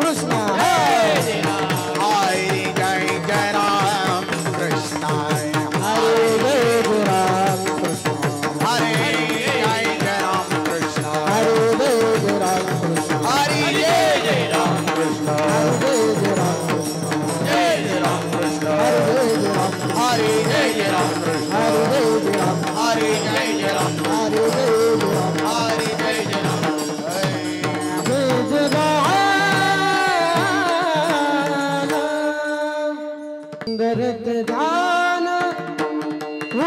कृष्ण हरे जय जय राम कृष्ण हरे जय राम कृष्ण हरे जय जय राम कृष्ण हरे जय राम कृष्ण हरे जय राम कृष्ण हरे जय राम कृष्ण जय राम कृष्ण हरे राम हरे जय राम कृष्ण हरे राम हरे जय राम हरे जय राम हरे जय राम सुंदरत ध्यान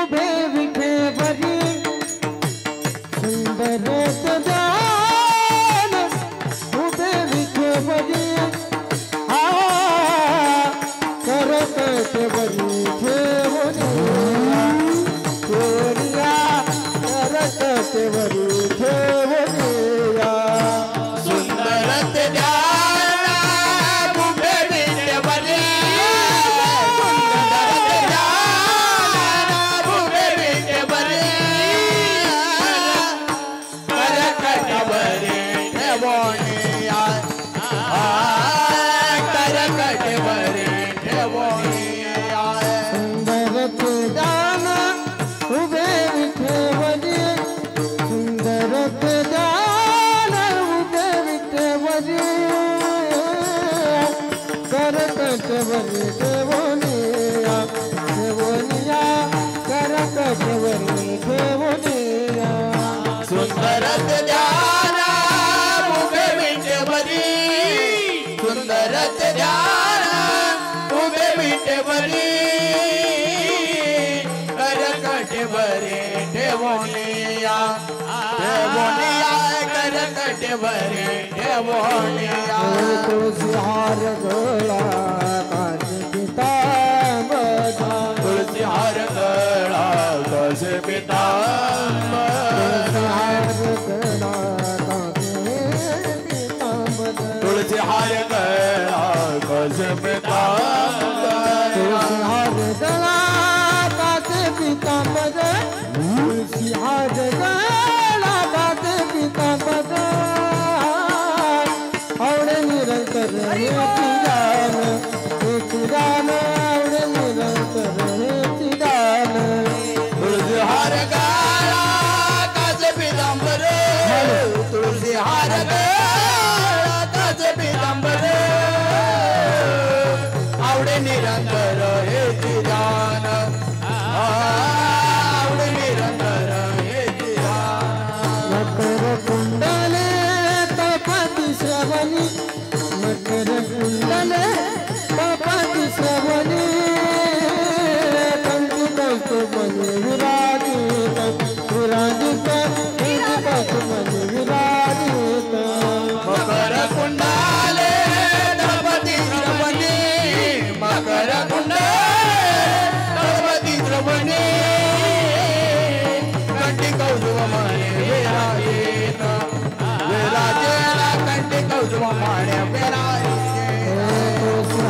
उभे विठे भरी सुंदरत ध्यान उभे विठे भरी हा करकट भरी ठेवनिया करकट भरी ठेवनिया सुंदरत ध्यान उभे विठे भरी सुंदरत ध्यान उभे विठे भरी सुंदरत ध्यान उभे विठे भरी करकट भरी ठेवनिया करकट भरी ठेवनिया तुलसी हार गळा काज पितांबर तुलसी हार गळा काज पितांबर तुलसी हार गळा काज पितांबर तुलसी हार गळा काज पितांबर तुलसी हार गळा काज पितांबर आवडे निरंतर हे चिदान आवडे निरंतर हे चिदान तुलसी हार गळा काज पितांबर तुलसी हार गळा काज पितांबर आवडे निरंतर हे चिदान आवडे निरंतर हे चिदान मकर कुंडले तपाती श्रवणी मकर कुंडले तपाती श्रवणी कंठी कौस्तुभमणि विराजित विराजित कौस्तुभमणि विराजित मकर कुंडले तपाती श्रवणी मकर कुंडले तपाती श्रवणी कंठी कौस्तुभमणि विराजित विराजित कंठी कौस्तुभमणि विराजित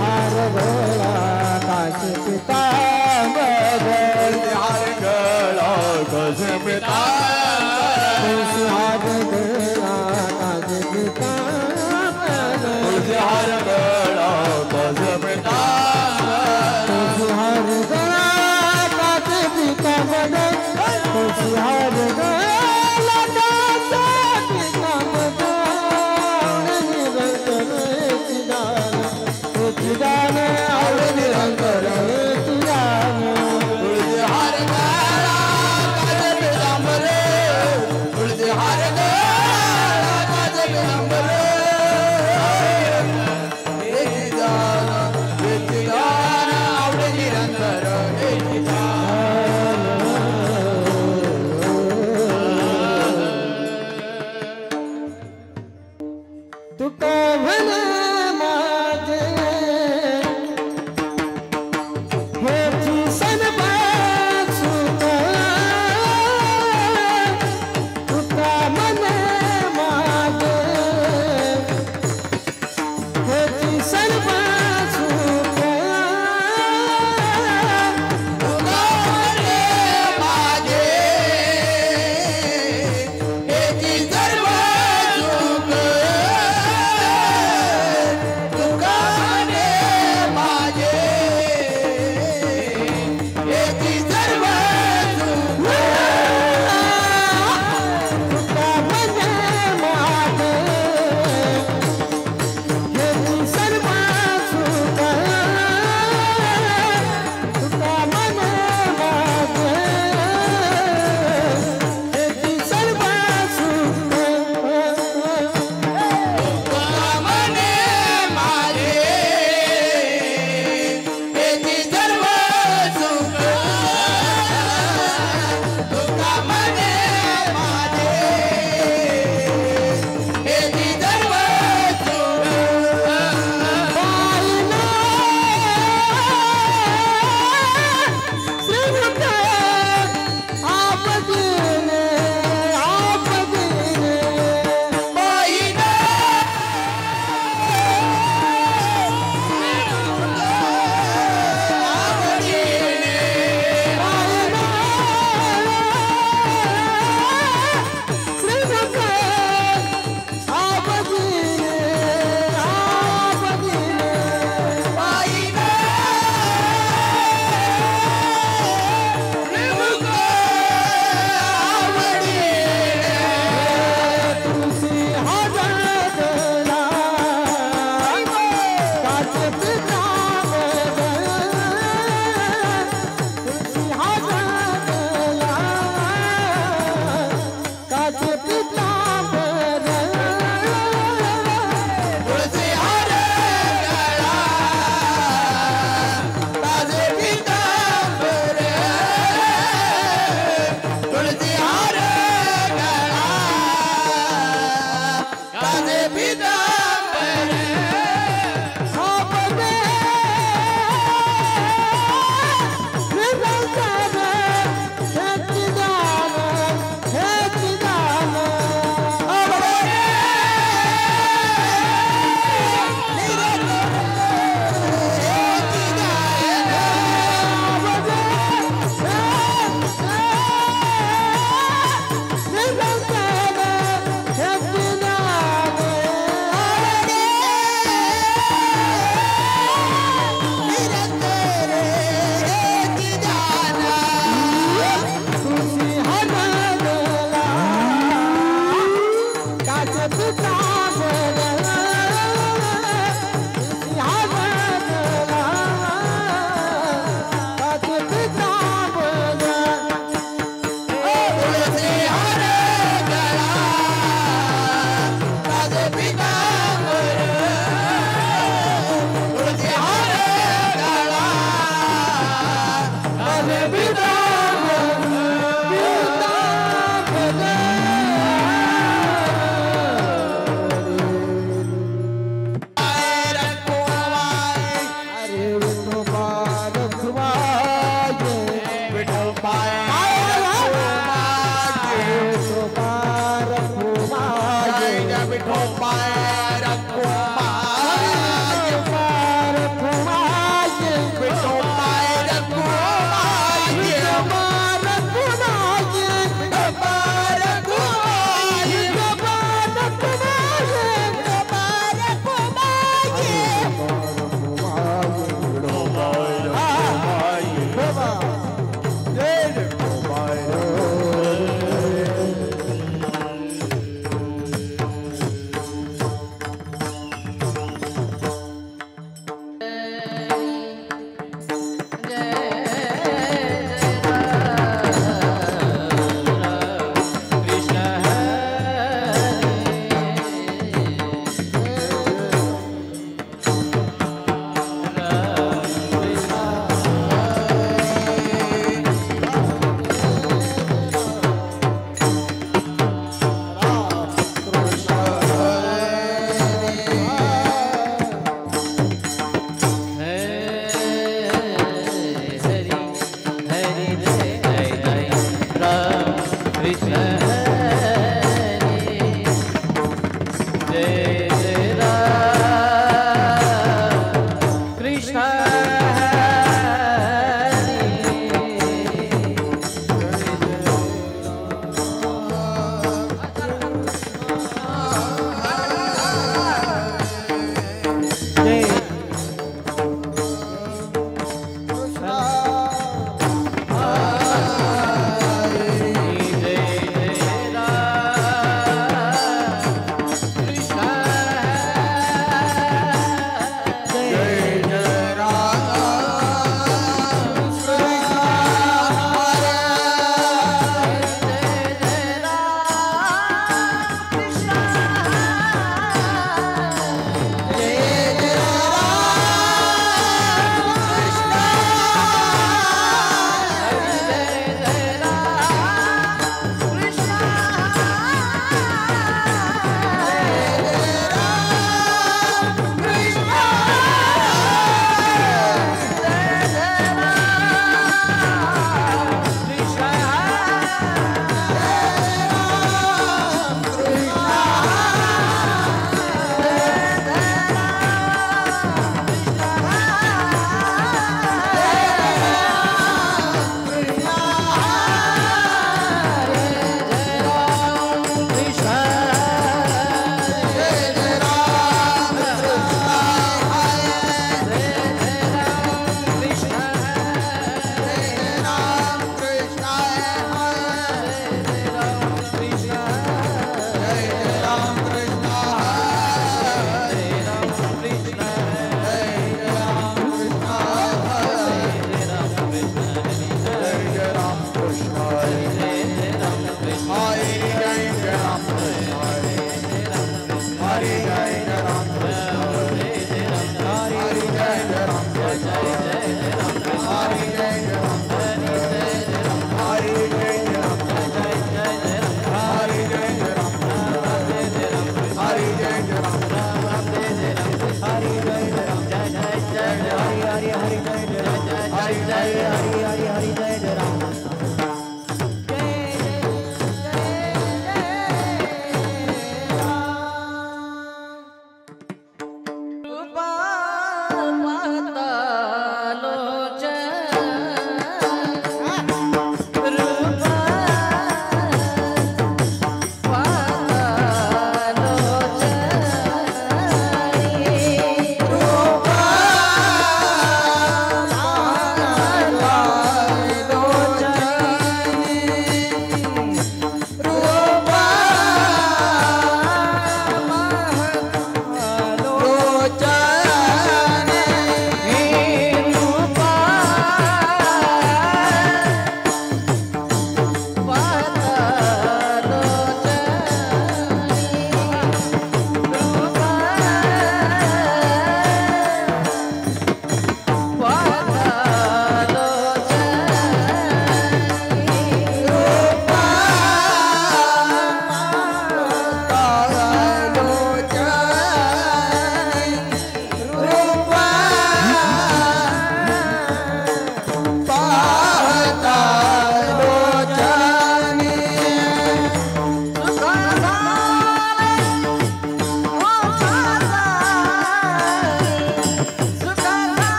हार गळा काज पितांबर हार गळा काज पितांबर हार गळा काज पितांबर हार गळा काज पितांबर हार गळा काज पितांबर हार गळा तुलसी हार गळा काज पितांबर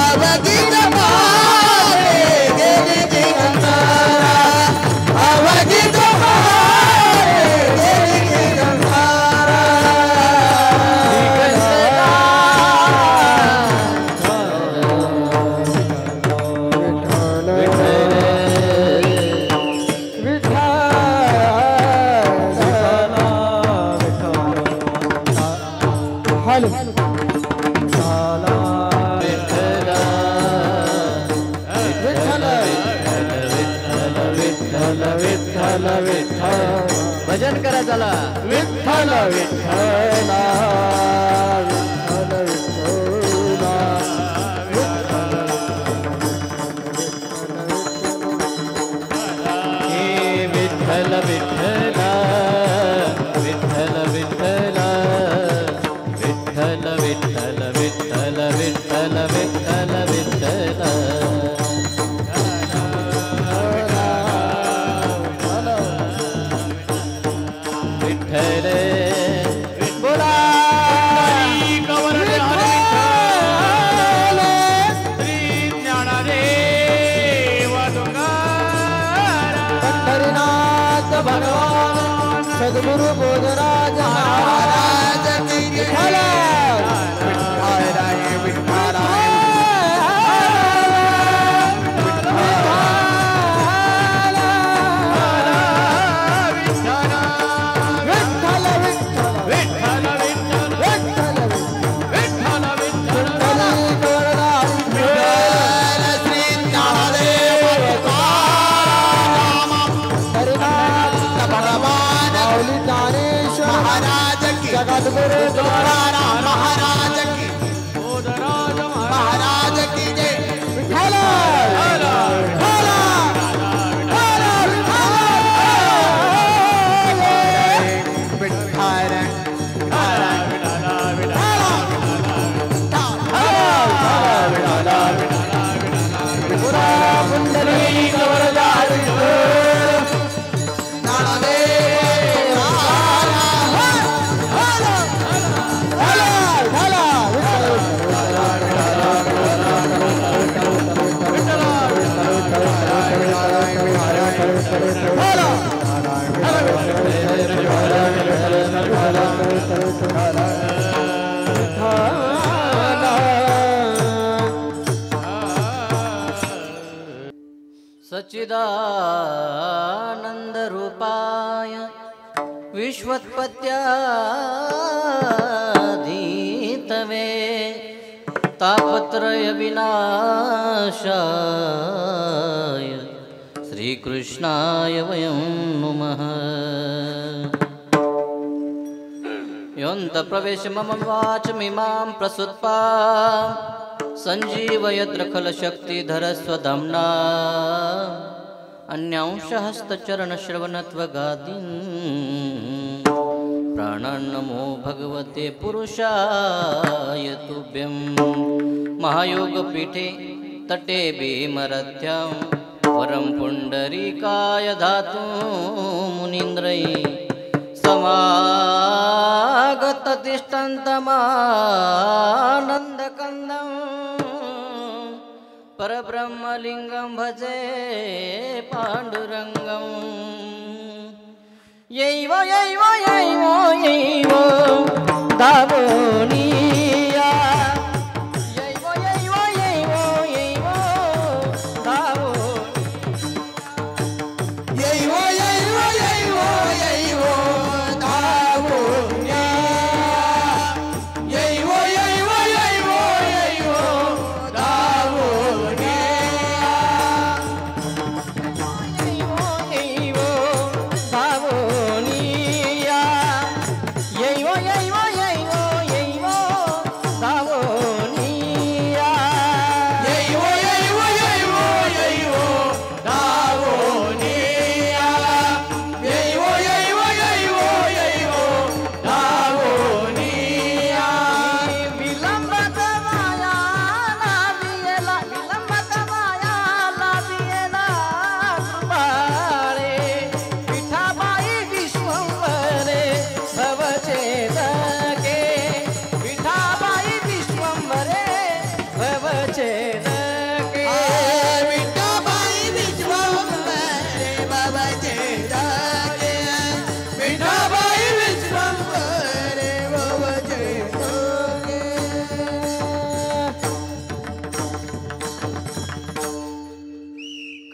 अवघित पावे विठ्ठल विठ्ठल भजन करा चला विठ्ठल विठ्ठला विठ्ठल विठ्ठला विठ्ठल विठ्ठला विठ्ठल विठ्ठल विठ्ठल विठ्ठल विठ्ठल विठ्ठल विठ्ठल विठ्ठल बोला कवर श्री ज्ञानदेव पंढरीनाथ भगवान सद्गुरु बोधराज महाराज की जय जगद्गुरु तुकाराम महाराज की बोधराज महाराज की जय विठ्ठल सच्चिदानंद रूपाय विश्वोत्पत्त्यादितवे तापत्रय विनाशाय श्रीकृष्णाय वयं नुमः योऽन्त प्रवेश मम वाचमिमां प्रसुत्पा संजीवयत्र खलशक्तिधरस्वधाम्ना अन्यांशहस्तचरणश्रवणत्वगादीन् प्राणान्नमो भगवते पुरुषाय तुभ्यं महायोगपीठे तटे भीमरथ्यां वरं पुण्डरीकाय धातु मुनीन्द्रैः समागततिष्ठन्तमानन्दकन्दं परब्रह्मलिङ्गं भजे पाण्डुरङ्गं यैव यैव यैव यैव दावोनीया यैव यैव यैव यैव दावोनीया यैव यैव यैव यैव दावोनीया यैव यैव यैव यैव दावोनीया यैव दावोनीया यैव यैव यैव यैव दावोनीया यैव यैव यैव यैव दावोनीया यैव यैव यैव यैव दावोनीया विलंबत माया लाभियला विलंबत माया लाभियला कृपाळे विठाबाई विश्वंभरे भवचेतके विठाबाई विश्वंभरे भवचेतके विठाबाई विश्वंभरे भवचेतके विठाबाई विश्वंभरे भवचेतके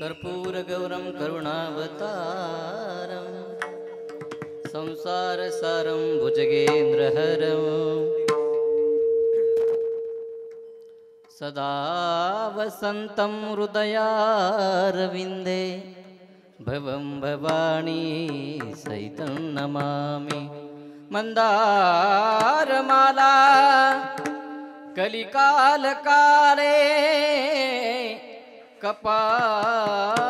कर्पूरगौरं करुणावतारं संसारसारं भुजगेन्द्रहरं सदा वसन्तं हृदयारविन्दे भवं भवानी सहितं नमामि मन्दारमाला कलिकालकाले कपालमाला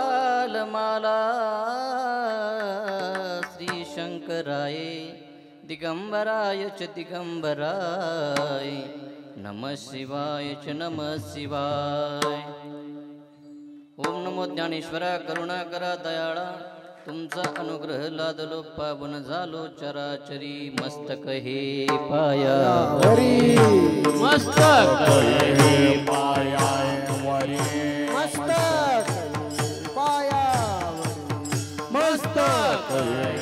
श्रीशङ्कराय दिगंबराय च दिगंबराय नमः शिवाय च नमः शिवाय। ओम नमो ज्ञानेश्वरा करुणाकरा दयाळा तुमचा अनुग्रह लादलो पावन झालो चराचरी मस्तक हे पायावरी मस्तक हे पायावरी मस्तक पायावरी मस्तक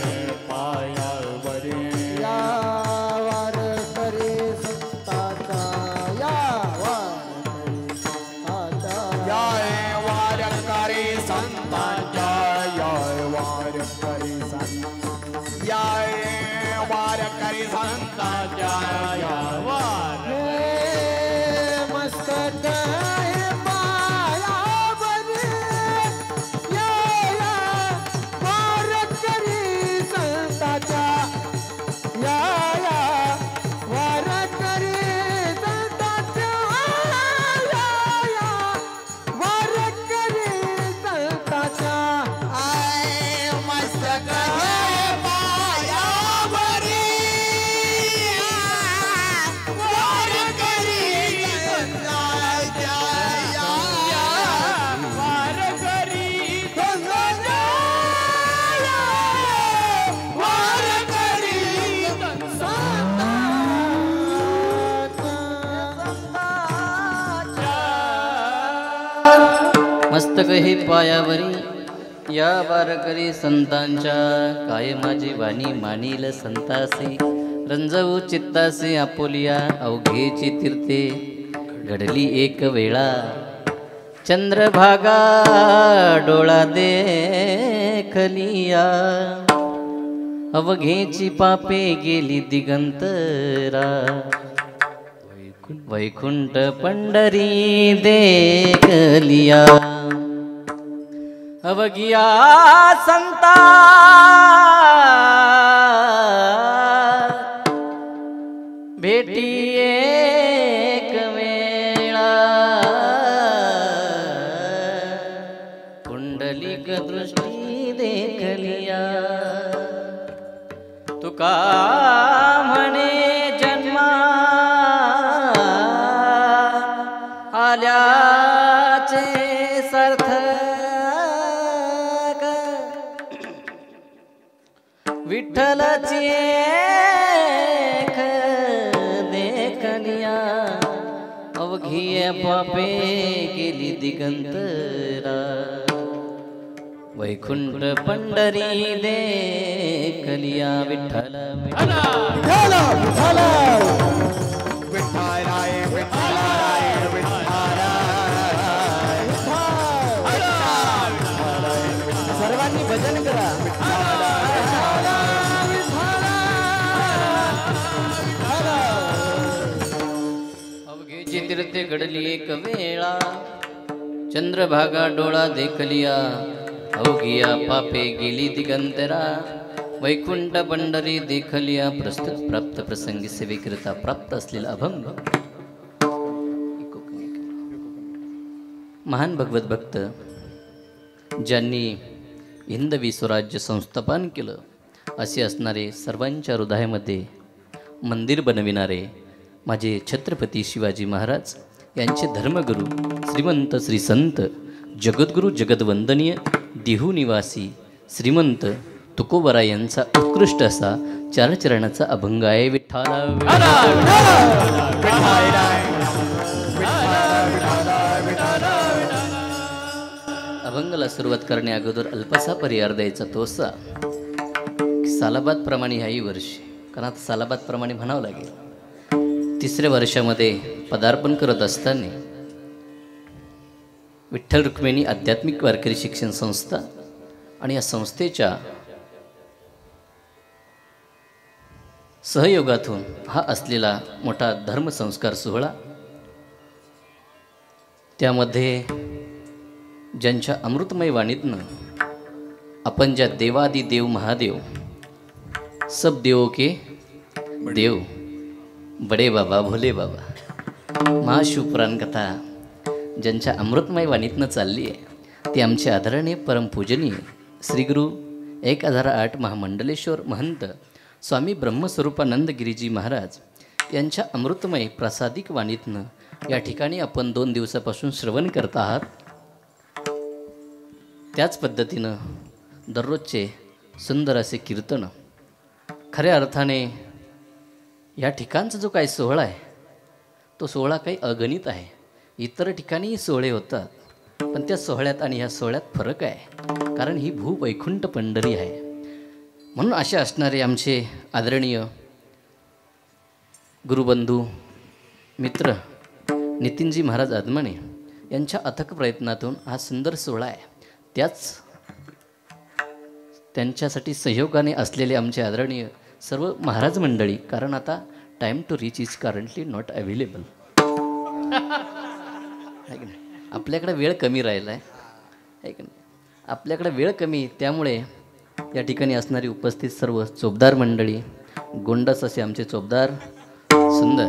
हे पायावरी या वारकरी संताचा या वारकरी संताचा या वारकरी संताचा या वारकरी संताचा या मस्तक हे पायावरी या वारकरी संताचा या वारकरी संताचा वारकरी संताचा मस्तक हे पायावरी वारकरी संताचा वारकरी संताचा वारकरी मस्तक हे पायावरी या वारकरी संतांच्या काय माझी वाणी मानील संतासी रंजवू चित्तासी आपोलिया अवघेची तीर्थे घडली एक वेळा चंद्रभागा डोळा देखलिया अवघेची पापे गेली दिगंतरा वैकुंठ पंढरी देखलिया अवगिया संता भेटी एक वेळा पुंडलिक दृष्टी देखलिया तुका म्हणे जन्मा आल्याचे सार्थक विठ्ठलाची एक देखलिया अवघी पापे गेली दिगंतरा वैकुंठ पंढरी देखलिया विठ्ठल विठ्ठल विठ्ठलाय विठ्ठलाय सर्वांनी भजन करा अवघेची तीर्थे घडली एक वेळा चंद्रभागा डोळा देखलिया अवघिया पापे गेली दिगंतरा वैकुंठ पंढरी देखलिया प्रस्तुत प्राप्त प्रसंगी सेवेकरिता प्राप्त असलेला अभंग महान भगवत भक्त ज्यांनी हिंदवी स्वराज्य संस्थापन केलं असे असणारे सर्वांच्या हृदयामध्ये मंदिर बनविणारे माझे छत्रपती शिवाजी महाराज यांचे धर्मगुरू श्रीमंत श्री संत जगद्गुरू जगदवंदनीय देहू निवासी श्रीमंत तुकोबरा यांचा उत्कृष्ट असा चारचरणाचा अभंग आहे विठ्ठला अभंगाला सुरुवात करण्या अगोदर अल्पसा परिहार द्यायचा तोसा सालाबाद प्रमाणे ह्याही वर्षी कारण आता सालाबाद प्रमाणे म्हणावं लागेल 3ऱ्या वर्षामध्ये पदार्पण करत असताना विठ्ठल रुक्मिणी आध्यात्मिक वारकरी शिक्षण संस्था आणि या संस्थेच्या सहयोगातून हा असलेला मोठा धर्मसंस्कार सोहळा त्यामध्ये ज्यांच्या अमृतमय वाणीतनं अपन ज्या देवादि देव महादेव सब देवों के देव बडे बाबा भोले बाबा महाशिवपुराण कथा ज्यांच्या अमृतमय वाणीतनं चालली आहे ती आमचे आदरणीय परमपूजनीय श्रीगुरु 1008 महामंडलेश्वर महंत स्वामी ब्रह्मस्वरूपानंद गिरीजी महाराज यांच्या अमृतमय प्रासादिक वाणीतनं या ठिकाणी आपण 2 दिवसापासून श्रवण करत आहात. त्याच पद्धतीनं दररोजचे सुंदर असे कीर्तन खऱ्या अर्थाने या ठिकाणचा जो काही सोहळा आहे तो सोहळा काही अगणित आहे. इतर ठिकाणी सोहळे होतात पण त्या सोहळ्यात आणि ह्या सोहळ्यात फरक आहे कारण ही भूवैकुंठ पंढरी आहे. म्हणून असे असणारे आमचे आदरणीय गुरुबंधू मित्र नितीनजी महाराज आदमाणे यांच्या अथक प्रयत्नातून हा सुंदर सोहळा आहे. त्याच त्यांच्यासाठी सहयोगाने असलेले आमचे आदरणीय सर्व महाराज मंडळी कारण आता time to reach is currently not available. आपल्याकडे वेळ कमी राहिला आहे की नाही. आपल्याकडे वेळ कमी त्यामुळे या ठिकाणी असणारी उपस्थित सर्व चोपदार मंडळी गोंडस असे आमचे चोपदार सुंदर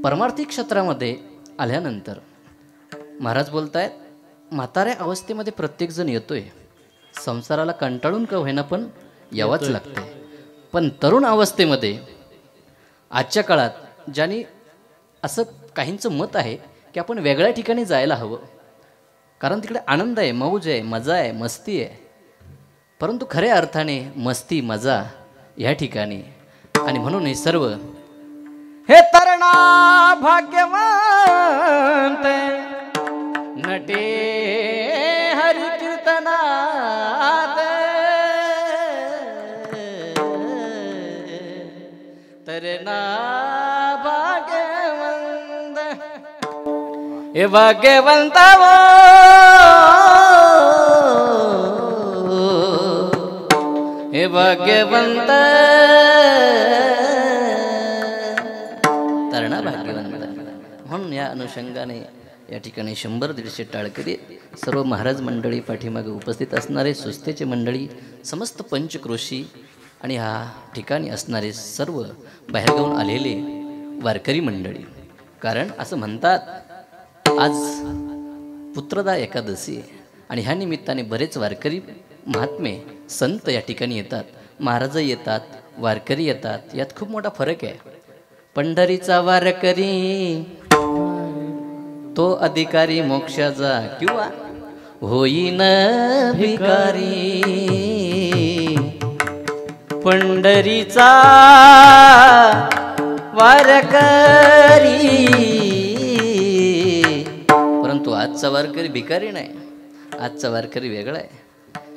परमार्थिक क्षेत्रामध्ये आल्यानंतर महाराज बोलतायत म्हाताऱ्या अवस्थेमध्ये प्रत्येकजण येतोय. संसाराला कंटाळून का होईना पण यावंच लागतंय. पण तरुण अवस्थेमध्ये आजच्या काळात ज्यांनी असं काहींचं मत आहे की आपण वेगळ्या ठिकाणी जायला हवं कारण तिकडे आनंद आहे मौज आहे मजा आहे मस्ती आहे. परंतु खऱ्या अर्थाने मस्ती मजा या ठिकाणी आणि म्हणून हे सर्व हे तरणा भाग्यवंत नटे हरि कीर्तनात तरणा भाग्यवंत हे भाग्यवंत हे भाग्यवंत तरणा भाग्यवंत. म्हणून या अनुषंगाने या ठिकाणी 100-150 टाळकरी सर्व महाराज मंडळी पाठीमागे उपस्थित असणारे सुस्तेचे मंडळी समस्त पंचक्रोशी आणि ह्या ठिकाणी असणारे सर्व बाहेरगावून आलेले वारकरी मंडळी. कारण असं म्हणतात आज पुत्रदा एकादशी आणि ह्या निमित्ताने बरेच वारकरी महात्मे संत या ठिकाणी येतात. महाराज येतात वारकरी येतात यात खूप मोठा फरक आहे. पंढरीचा वारकरी तो अधिकारी मोक्षाचा किंवा होईन भिकारी. पंढरीचा वारकरी परंतु आजचा वारकरी भिकारी नाही. आजचा वारकरी वेगळा आहे.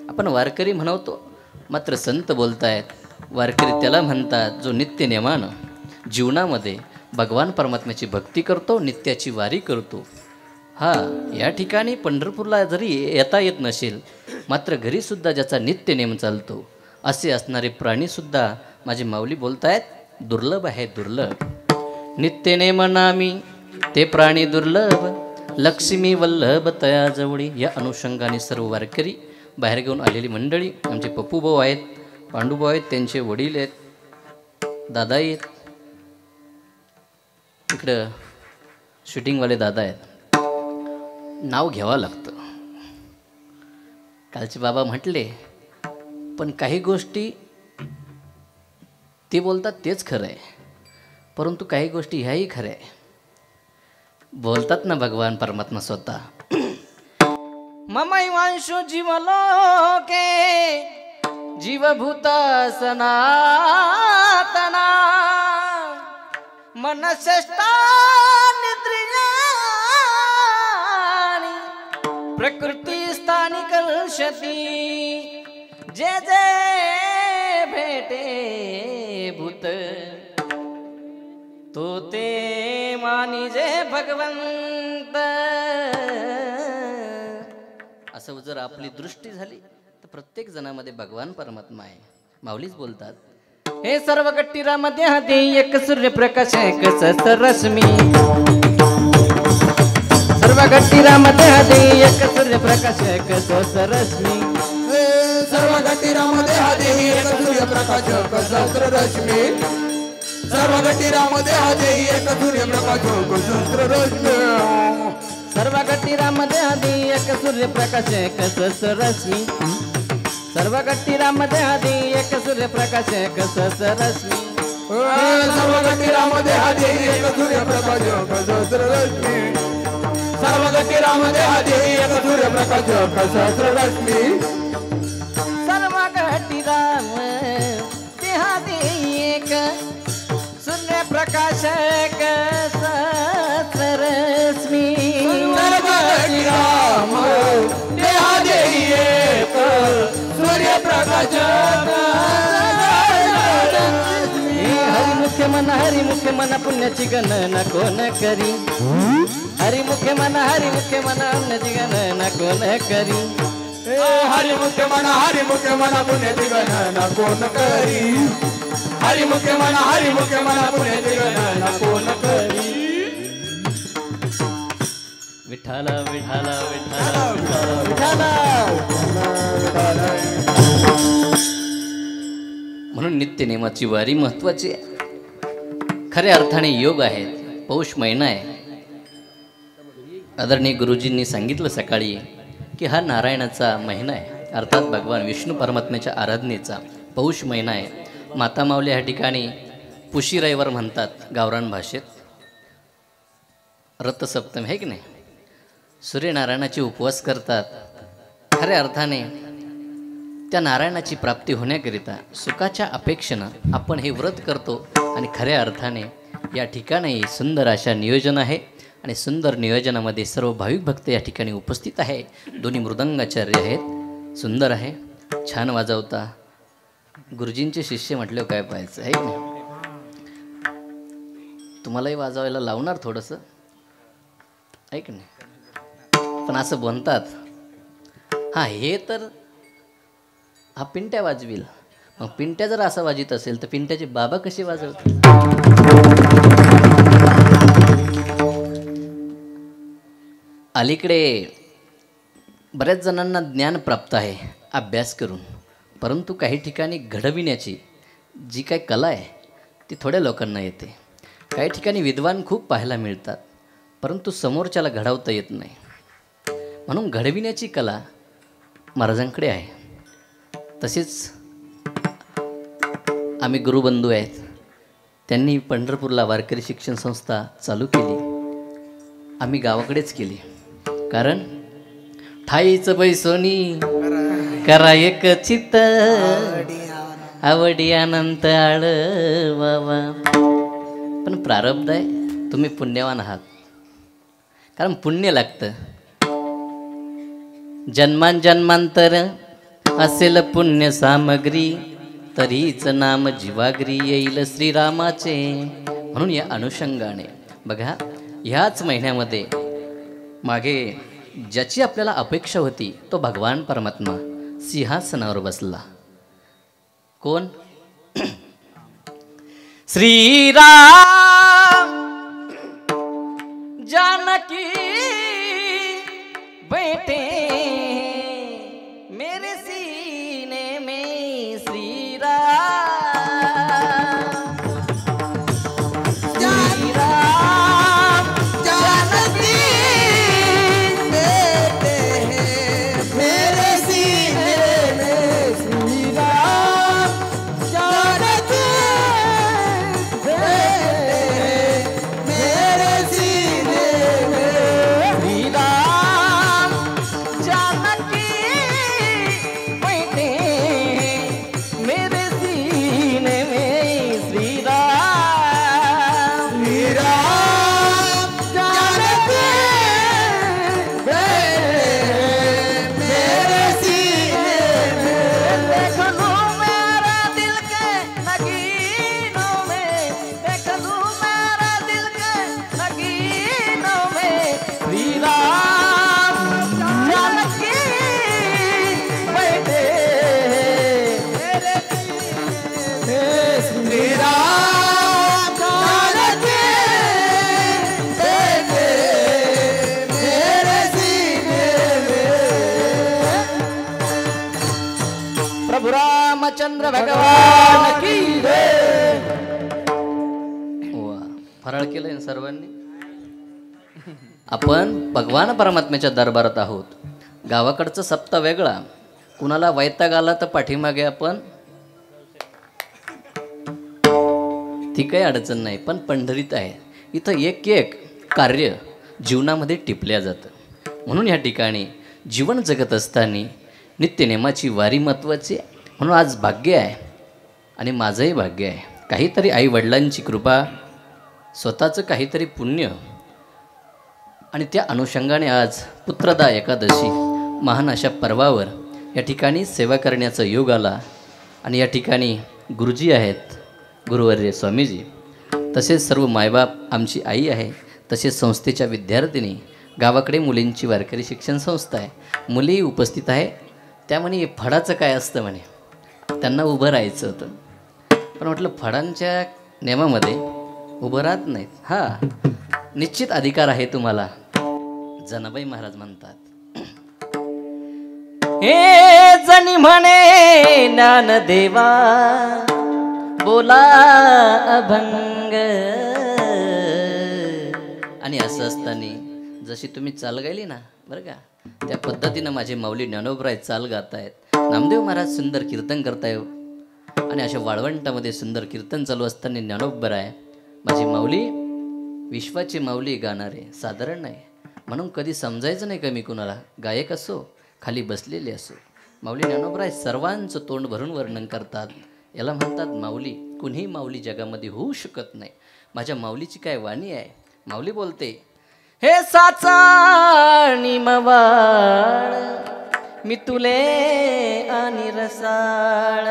आपण वारकरी म्हणवतो मात्र संत बोलतायत वारकरी त्याला म्हणतात जो नित्य नेमानं जीवनामध्ये भगवान परमात्म्याची भक्ती करतो नित्याची वारी करतो. हा या ठिकाणी पंढरपूरला जरी येता येत नसेल मात्र घरीसुद्धा ज्याचा नित्य नेम चालतो असे असणारे प्राणीसुद्धा माझे माऊली बोलतायत दुर्लभ आहे दुर्लभ. नित्य नेम नामी ते प्राणी दुर्लभ लक्ष्मी वल्लभ तयाजवळी. या अनुषंगाने सर्व वारकरी बाहेर घेऊन आलेली मंडळी आमचे पप्पूभाऊ आहेत पांडूभाऊ आहेत त्यांचे वडील आहेत दादा आहेत इकडं शूटिंगवाले दादा आहेत. नाव घ्यावं लागतं. कालचे बाबा म्हटले पण काही गोष्टी ते बोलतात तेच खरं आहे परंतु काही गोष्टी ह्याही खऱ्या आहे. बोलतात ना भगवान परमात्मा स्वतः ममैवांशो जीवलोके जीवभूत सनातना मनश्रेष्ठा निद्रियानि प्रकृती स्थानी कलशती. जे जे भेटे भूत तो ते मानी जे भगवंत. असं जर आपली दृष्टी झाली तर प्रत्येक जणामध्ये भगवान परमात्मा आहे. माऊलीच बोलतात हे सर्व गट्टीरामध्ये हाते एक सूर्यप्रकाश एक सहस्ररश्मी. सर्व गट्टीरामध्ये हाते एक सूर्यप्रकाश एक सहस्ररश्मी. रश्मी सर्व गटी राम देहा देही एक सूर्यप्रकाश सहस्र रश्मी सर्व गट्टी राम देहा देही एक सूर्यप्रकाश एक सहस्र रश्मी सर्व गट्टी राम देहा देही एक सूर्यप्रकाश एक सहस्र रश्मी सर्व गटी राम देहा देही एक सूर्यप्रकाश सहस्र रश्मी सर्व गटी राम देहा देही एक सूर्यप्रकाश सहस्र रश्मी सर्व गट्टी राम देहा देही एक सूर्यप्रकाश एक सहस्र रश्मी सर्व गटी राम देहा देही एक सूर्यप्रकाश हरी मुख्य मन पुण्याची गणना कोण करी हरी मुख्य मन पुण्याची गणना कोण करी हरि मुख्य मन पुण्याची गणना कोण करी हरि मुख्य मन पुण्याची गणना कोण करी विठाला विठाला विठाला विठाला म्हणून नित्य नेमाची वारी महत्वाची आहे. खऱ्या अर्थाने योग आहेत. पौष महिना आहे. आदरणीय गुरुजींनी सांगितलं सकाळी की हा नारायणाचा महिना आहे, अर्थात भगवान विष्णू परमात्म्याच्या आराधनेचा पौष महिना आहे. माता माऊली ह्या ठिकाणी पुशी रविवार म्हणतात गावरान भाषेत. रथसप्तमी आहे की नाही, सूर्यनारायणाचे उपवास करतात. खऱ्या अर्थाने त्या नारायणाची प्राप्ती होण्याकरिता सुखाच्या अपेक्षेनं आपण हे व्रत करतो आणि खऱ्या अर्थाने या ठिकाणी सुंदर अशा नियोजन आहे आणि सुंदर नियोजनामध्ये सर्व भाविक भक्त या ठिकाणी उपस्थित आहे. दोन्ही मृदंगाचार्य आहेत, सुंदर आहे, छान वाजवता. गुरुजींचे शिष्य म्हटल्यावर काय पाहायचं आहे की नाही. तुम्हालाही वाजवायला लावणार थोडंसं आहे की नाही, पण असं बनतात. हां, हे तर हा पिंट्या वाजवील. मग पिंट्या जर असा वाजित असेल तर पिंट्याचे बाबा कसे वाजवतात. अलीकडे बऱ्याच जणांना ज्ञान प्राप्त आहे अभ्यास करून, परंतु काही ठिकाणी घडविण्याची जी काही कला आहे ती थोड्या लोकांना येते. काही ठिकाणी विद्वान खूप पाहायला मिळतात, परंतु समोरच्याला घडवता येत नाही. म्हणून घडविण्याची कला महाराजांकडे आहे. तसेच आम्ही गुरुबंधू आहेत, त्यांनी पंढरपूरला वारकरी शिक्षण संस्था चालू केली. आम्ही गावाकडेच केली, कारण ठाईच बैसोनी करा एक चित्त आवडी अनंत आळ बाबा. पण प्रारब्ध आहे, तुम्ही पुण्यवान आहात, कारण पुण्य लागतं. जन्मांतर असेल पुण्य सामग्री, तरीच नाम जीवाग्री येईल श्रीरामाचे. म्हणून या अनुषंगाने बघा, ह्याच महिन्यामध्ये मागे ज्याची आपल्याला अपेक्षा होती तो भगवान परमात्मा सिंहासनावर बसला. कोण? श्रीराम जानकी बैठे मेरे सीने में. श्रीराम जानकी बैठे हैं मेरे सीने में. श्रीराम जानकी बैठे हैं मेरे सीने में. श्रीराम जानकी बैठे मेरे सीने में. श्रीराम श्रीराम जानकी बैठे मेरे सीने में. देख लूं मेरा दिल के नगीनों में, देख लूं मेरा दिल के नगीनों में. श्रीराम जानकी बैठे मेरे श्रीराम जानकी बैठे मेरे सीने में. प्रभु रामचंद्र भगवान की जय. फराळ केलंय ना सर्वांनी? आपण भगवान परमात्म्याच्या दरबारात आहोत. गावाकडचं सप्ताह वेगळा. कुणाला वैताग आला तर पाठीमागे आपण, ती काही अडचण नाही. पण पंढरीत आहे, इथं एक एक कार्य जीवनामध्ये टिपल्या जातं. म्हणून या ठिकाणी जीवन जगत असताना नित्यनेमाची वारी महत्त्वाची आहे. म्हणून आज भाग्य आहे आणि माझंही भाग्य आहे. काहीतरी आई वडिलांची कृपा, स्वतःचं काहीतरी पुण्य आणि त्या अनुषंगाने आज पुत्रदा एकादशी महान अशा पर्वावर या ठिकाणी सेवा करण्याचा योग आला. आणि या ठिकाणी गुरुजी आहेत, गुरुवर्य स्वामीजी, तसेच सर्व मायबाप, आमची आई आहे, तसेच संस्थेच्या विद्यार्थिनी, गावाकडे मुलींची वारकरी शिक्षण संस्था आहे, मुली उपस्थित आहे. त्यामुळे फडाचं काय असतं म्हणे, त्यांना उभं राहायचं होतं. पण म्हटलं फडांच्या नियमामध्ये उभं राहत नाहीत. हां, निश्चित अधिकार आहे तुम्हाला. जनाबाई महाराज म्हणतात, हे जनी म्हणे ज्ञानदेवा बोला अभंग. आणि असं असताना जशी तुम्ही चाल गायली ना बरं का, त्या पद्धतीनं माझे माऊली ज्ञानोबराय चाल गातायत. नामदेव महाराज सुंदर कीर्तन करताय आणि अशा वाळवंटामध्ये सुंदर कीर्तन चालू असताना ज्ञानोबराय माझी माऊली, विश्वाची माऊली गाणारे साधारण नाही. म्हणून कधी समजायचं नाही का मी कुणाला, गायक असो खाली बसलेले असो. माऊली ज्ञानोबराय सर्वांचं तोंड भरून वर्णन करतात. याला म्हणतात माऊली. कुणीही माऊली जगामध्ये होऊ शकत नाही. माझ्या माऊलीची काय वाणी आहे. माऊली बोलते, हे साचाणी मवाळ मी तुले आणि रसाळ,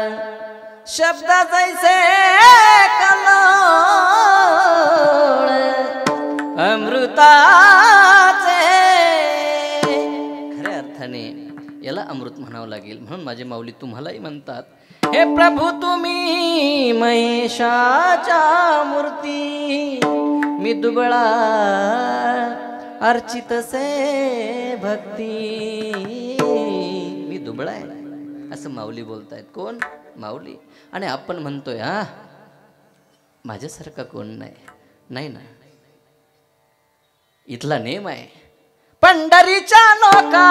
शब्द जैसे कलोळ अमृताचे. खऱ्या अर्थाने याला अमृत म्हणावं लागेल. म्हणून माझे माऊली तुम्हालाही म्हणतात, हे प्रभू तुम्ही महेशाच्या मूर्ती, मी दुबळा अर्चित से भक्ती. मी दुबळा आहे असं माऊली बोलतायत. कोण? माऊली. आणि आपण म्हणतोय हा माझ्यासारखा कोण नाही. नाही ना, इथला नेम आहे पंढरीच्या नोका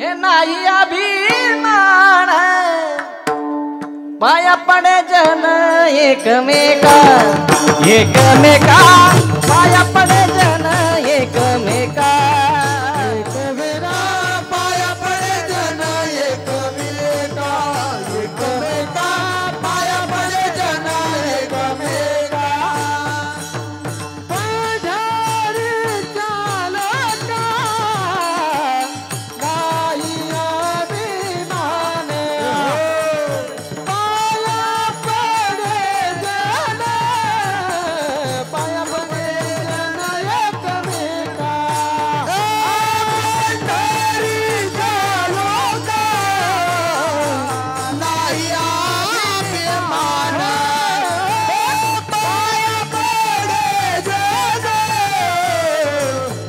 हे नाही अभिमान, पाया पडे जन एकमेका एकमेका, पाया पडे जन एकमेका. पाया पडे जन एकमेका एकमेका, पाया पडे जन एकमेका. पंढरीच्या लोका नाही अभिमान, पाया पडे जन, पाया पडे जन एकमेका. पंढरीच्या लोका नाही अभिमान, पाया पडे जन,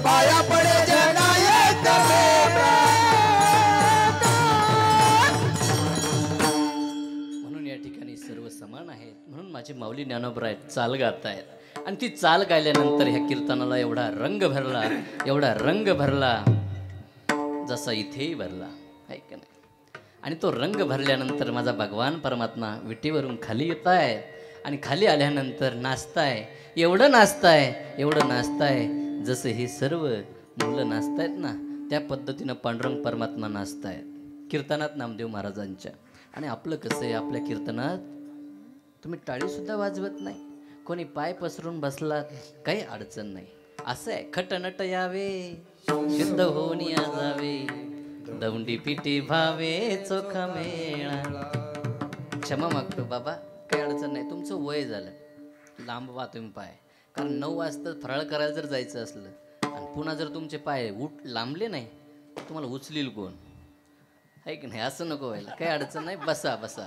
पाया पडे जन एकमेका. म्हणून या ठिकाणी सर्व समान आहेत. म्हणून माझे माऊली ज्ञानोबराय चाल गात आहेत. आणि ती चाल गायल्यानंतर ह्या कीर्तनाला एवढा रंग भरला, एवढा रंग भरला जसा इथेही भरला आहे का नाही. आणि तो रंग भरल्यानंतर माझा भगवान परमात्मा विटीवरून खाली येत आहे. आणि खाली आल्यानंतर नाचताय, एवढं नाचताय, एवढं नाचताय जसं हे सर्व मुलं नाचतायत ना त्या पद्धतीनं पांडुरंग परमात्मा नाचतायत कीर्तनात नामदेव महाराजांच्या. आणि आपलं कसं आहे, आपल्या कीर्तनात तुम्ही टाळीसुद्धा वाजवत नाही, कोणी पाय पसरून बसलात काही अडचण नाही. असं आहे, खटनट यावे शुद्ध होऊन या जावे, दौंडी पिटी भावे चोखा मेळा. क्षमा मागतो बाबा, काही अडचण नाही. तुमचं वय झालं, लांब वा तुम्ही पाय. कारण 9 वाजता फराळ करायला जर जायचं असलं आणि पुन्हा जर तुमचे पाय लांबले नाही तुम्हाला उचलील कोण, आहे की नाही. असं नको व्हायला, काही अडचण नाही. बसा बसा,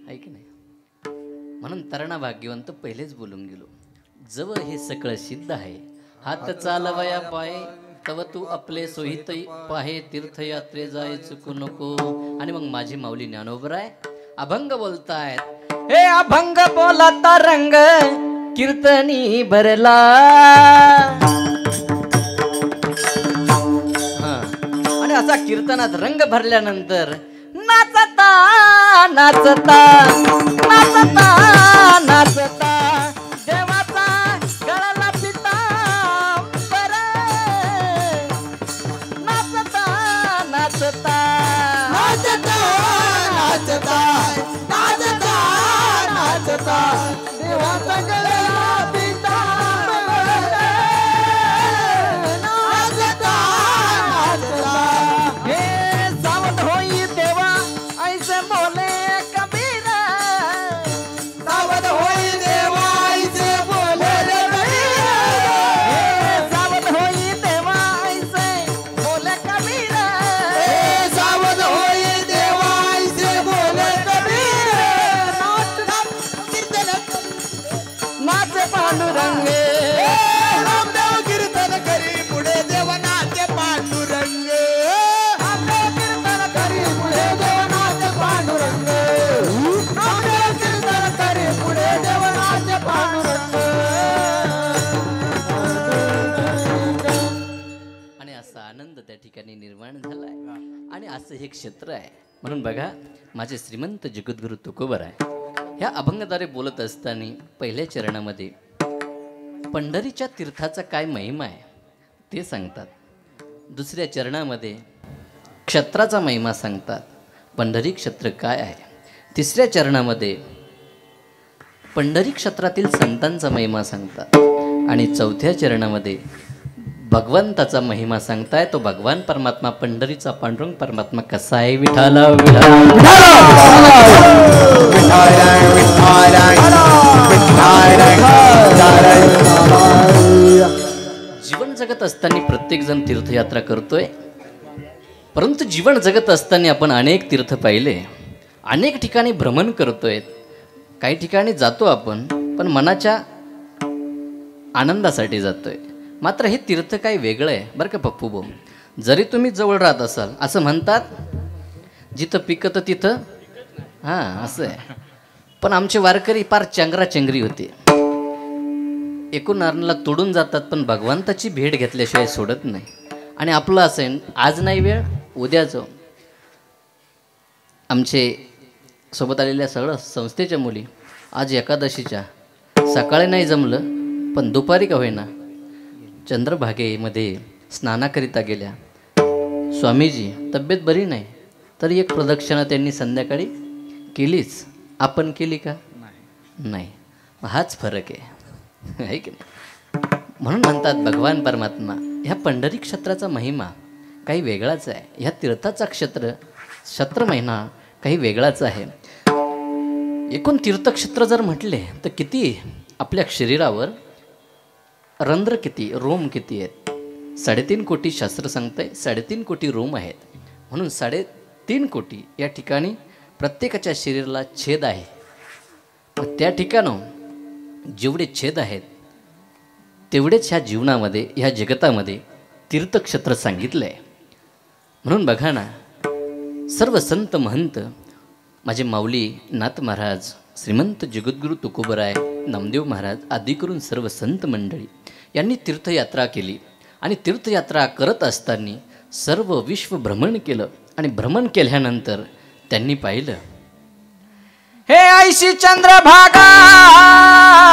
आहे की नाही. म्हणून तरणा भाग्यवंत पहिलेच बोलून गेलो, जव हे सगळं सिद्ध आहे, हात चालवया पाय तव तू आपले सोहित पाहे, तीर्थयात्रे जाय चुकू नको. आणि मग माझी माऊली ज्ञानोबराय अभंग बोलतायत, हे अभंग बोलाता रंग कीर्तनी भरला. आणि असा कीर्तनात रंग भरल्यानंतर नाचता नाचता नाचता नाचता देवाचा गळाला पितांबर. नाचता नाचता नाचता नाचता नाचता नाचता देवाचा गळा पितांबर. नाचता नाचता हे सावध होई देवा ऐसे बोले कबीर. सावध होई देवा ऐसे बोले कबीर. हे सावध होई देवा ऐसे बोले कबीर. हे सावध होई देवा ऐसे बोले कबीर. नाच पांडुरंग. रामदेव कीर्तन करी पुढे देव नाचे पांडुरंग. रामदेव कीर्तन करी पुढे देव नाचे पांडुरंग. रामदेव कीर्तन करी पुढे देव नाचे पांडुरंग. आणि असा आनंद त्या ठिकाणी निर्माण झालाय. आणि असं हे क्षेत्र आहे. म्हणून बघा माझे श्रीमंत जगद्गुरु तुकोबर आहे. ह्या अभंगाद्वारे बोलत असताना पहिल्या चरणामध्ये पंढरीच्या तीर्थाचा काय महिमा आहे ते सांगतात. दुसऱ्या चरणामध्ये क्षत्राचा महिमा सांगतात. पंढरी क्षेत्र काय आहे. तिसऱ्या चरणामध्ये पंढरी क्षेत्रातील संतांचा महिमा सांगतात. आणि चौथ्या चरणामध्ये भगवंताचा महिमा सांगताय. तो भगवान परमात्मा पंढरीचा पांडुरंग परमात्मा कसा आहे. विठाला जीवन जगत असताना प्रत्येक जण तीर्थयात्रा करतोय. परंतु जीवन जगत असताना आपण अनेक तीर्थ पाहिले, अनेक ठिकाणी भ्रमण करतोय. काही ठिकाणी जातो आपण पण मनाच्या आनंदासाठी जातोय. मात्र हे तीर्थ काही वेगळं आहे बरं का पप्पू भाऊ. जरी तुम्ही जवळ राहत असाल असं म्हणतात जिथं पिकतं तिथं हां असं आहे. पण आमचे वारकरी फार चंगराचंगरी होते. एकूण नारणाला तोडून जातात पण भगवंताची भेट घेतल्याशिवाय सोडत नाही. आणि आपलं असं आहे आज नाही वेळ उद्या जाऊ. आमचे सोबत आलेल्या सगळं संस्थेच्या मुली आज एकादशीच्या सकाळी नाही जमलं पण दुपारी का होईना चंद्रभागेमध्ये स्नानाकरिता गेल्या. स्वामीजी तब्येत बरी नाही तरी एक प्रदक्षिणा त्यांनी संध्याकाळी केलीच. आपण केली का नाही. हाच फरक आहे की नाही. म्हणून म्हणतात भगवान परमात्मा ह्या पंढरी क्षेत्राचा महिमा काही वेगळाच आहे. ह्या तीर्थाचा क्षेत्र महिना काही वेगळाच आहे. एकूण तीर्थक्षेत्र जर म्हटले तर किती आपल्या शरीरावर रंध्र किती रोम किती आहेत. 3.5 कोटी शास्त्र सांगतंय 3.5 कोटी रोम आहेत. म्हणून 3.5 कोटी या ठिकाणी प्रत्येकाच्या शरीराला छेद आहे. त्या ठिकाणं जेवढे छेद आहेत तेवढेच ह्या जीवनामध्ये ह्या जगतामध्ये तीर्थक्षेत्र सांगितलं आहे. म्हणून बघा ना सर्व संत महंत माझे माऊली नाथ महाराज श्रीमंत जगद्गुरु तुकोबराय नामदेव महाराज आदी करून सर्व संत मंडळी यांनी तीर्थयात्रा केली. आणि तीर्थयात्रा करत असताना सर्व विश्व भ्रमण केलं. आणि भ्रमण केल्यानंतर त्यांनी पाहिलं हे ऐशी चंद्रभागा.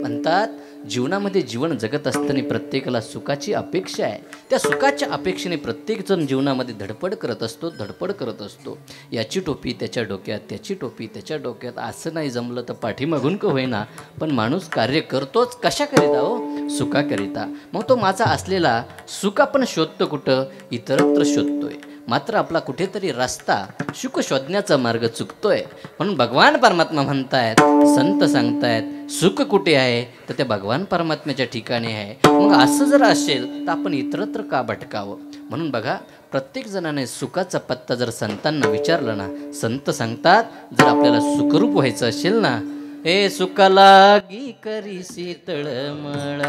म्हणतात जीवनामध्ये जीवन जगत असताना प्रत्येकाला सुखाची अपेक्षा आहे. त्या सुखाच्या अपेक्षेने प्रत्येकजण जीवनामध्ये धडपड करत असतो. याची टोपी त्याच्या डोक्यात त्याची टोपी त्याच्या डोक्यात. असं नाही जमलं तर पाठीमागून का होईना पण माणूस कार्य करतोच. कशाकरिता हो सुखाकरिता. मग तो माझा असलेला सुख आपण शोधतो कुठं इतरत्र शोधतोय. मात्र आपला कुठेतरी रस्ता सुख शोधण्याचा मार्ग चुकतोय. म्हणून भगवान परमात्मा म्हणतायत संत सांगतायत सुख कुठे आहे तर त्या भगवान परमात्म्याच्या ठिकाणी आहे. मग असं जर असेल तर आपण इतरत्र का भटकावं. म्हणून बघा प्रत्येक जणाने सुखाचा पत्ता जर संतांना विचारला ना संत सांगतात जर आपल्याला सुखरूप व्हायचं असेल ना हे सुखा लागी करीसी तळमळ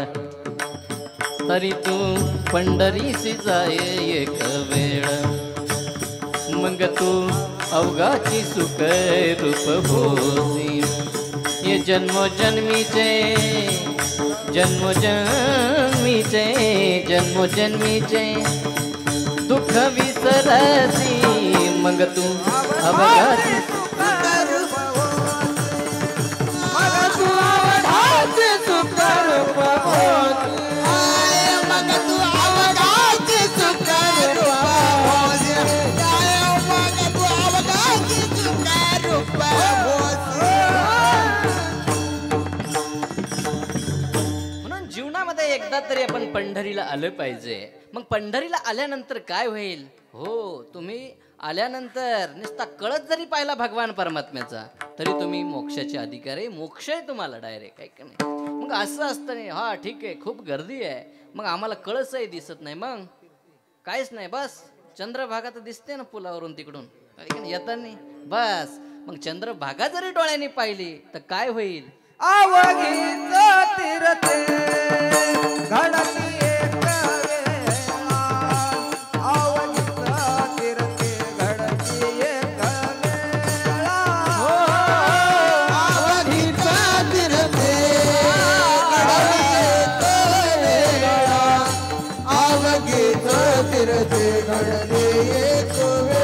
तरी तू पंढरीसी जाय एक वेळ. मग तू अवघाची सुख रूप होसी हे जन्मोजन्मीचे जन्मोजन्मीचे दुःख विसरसी मग तू अवघाती एकदा तरी आपण पंढरीला आलं पाहिजे. मग पंढरीला आल्यानंतर काय होईल? हो, तुम्ही आल्यानंतर नुसता कळत जरी पाहिला भगवान परमात्म्याचा तरी तुम्ही मोक्षाचे अधिकारी, मोक्ष आहे तुम्हाला डायरेक्ट, आहे का नाही? मग असं असतं नाही, हा ठीक आहे खूप गर्दी आहे, मग आम्हाला कळसही दिसत नाही, मग काहीच नाही, बस चंद्रभागा तर दिसते ना पुलावरून तिकडून येताना, बस मग चंद्रभागा जरी डोळ्यांनी पाहिली तर काय होईल? आवघीच तीरते घडती एक वेळा, आवघीच तीरते घडती एक वेळा, आवघीच तीरते घडती एक वेळा, आवघीच तीरते घडती एक वेळा.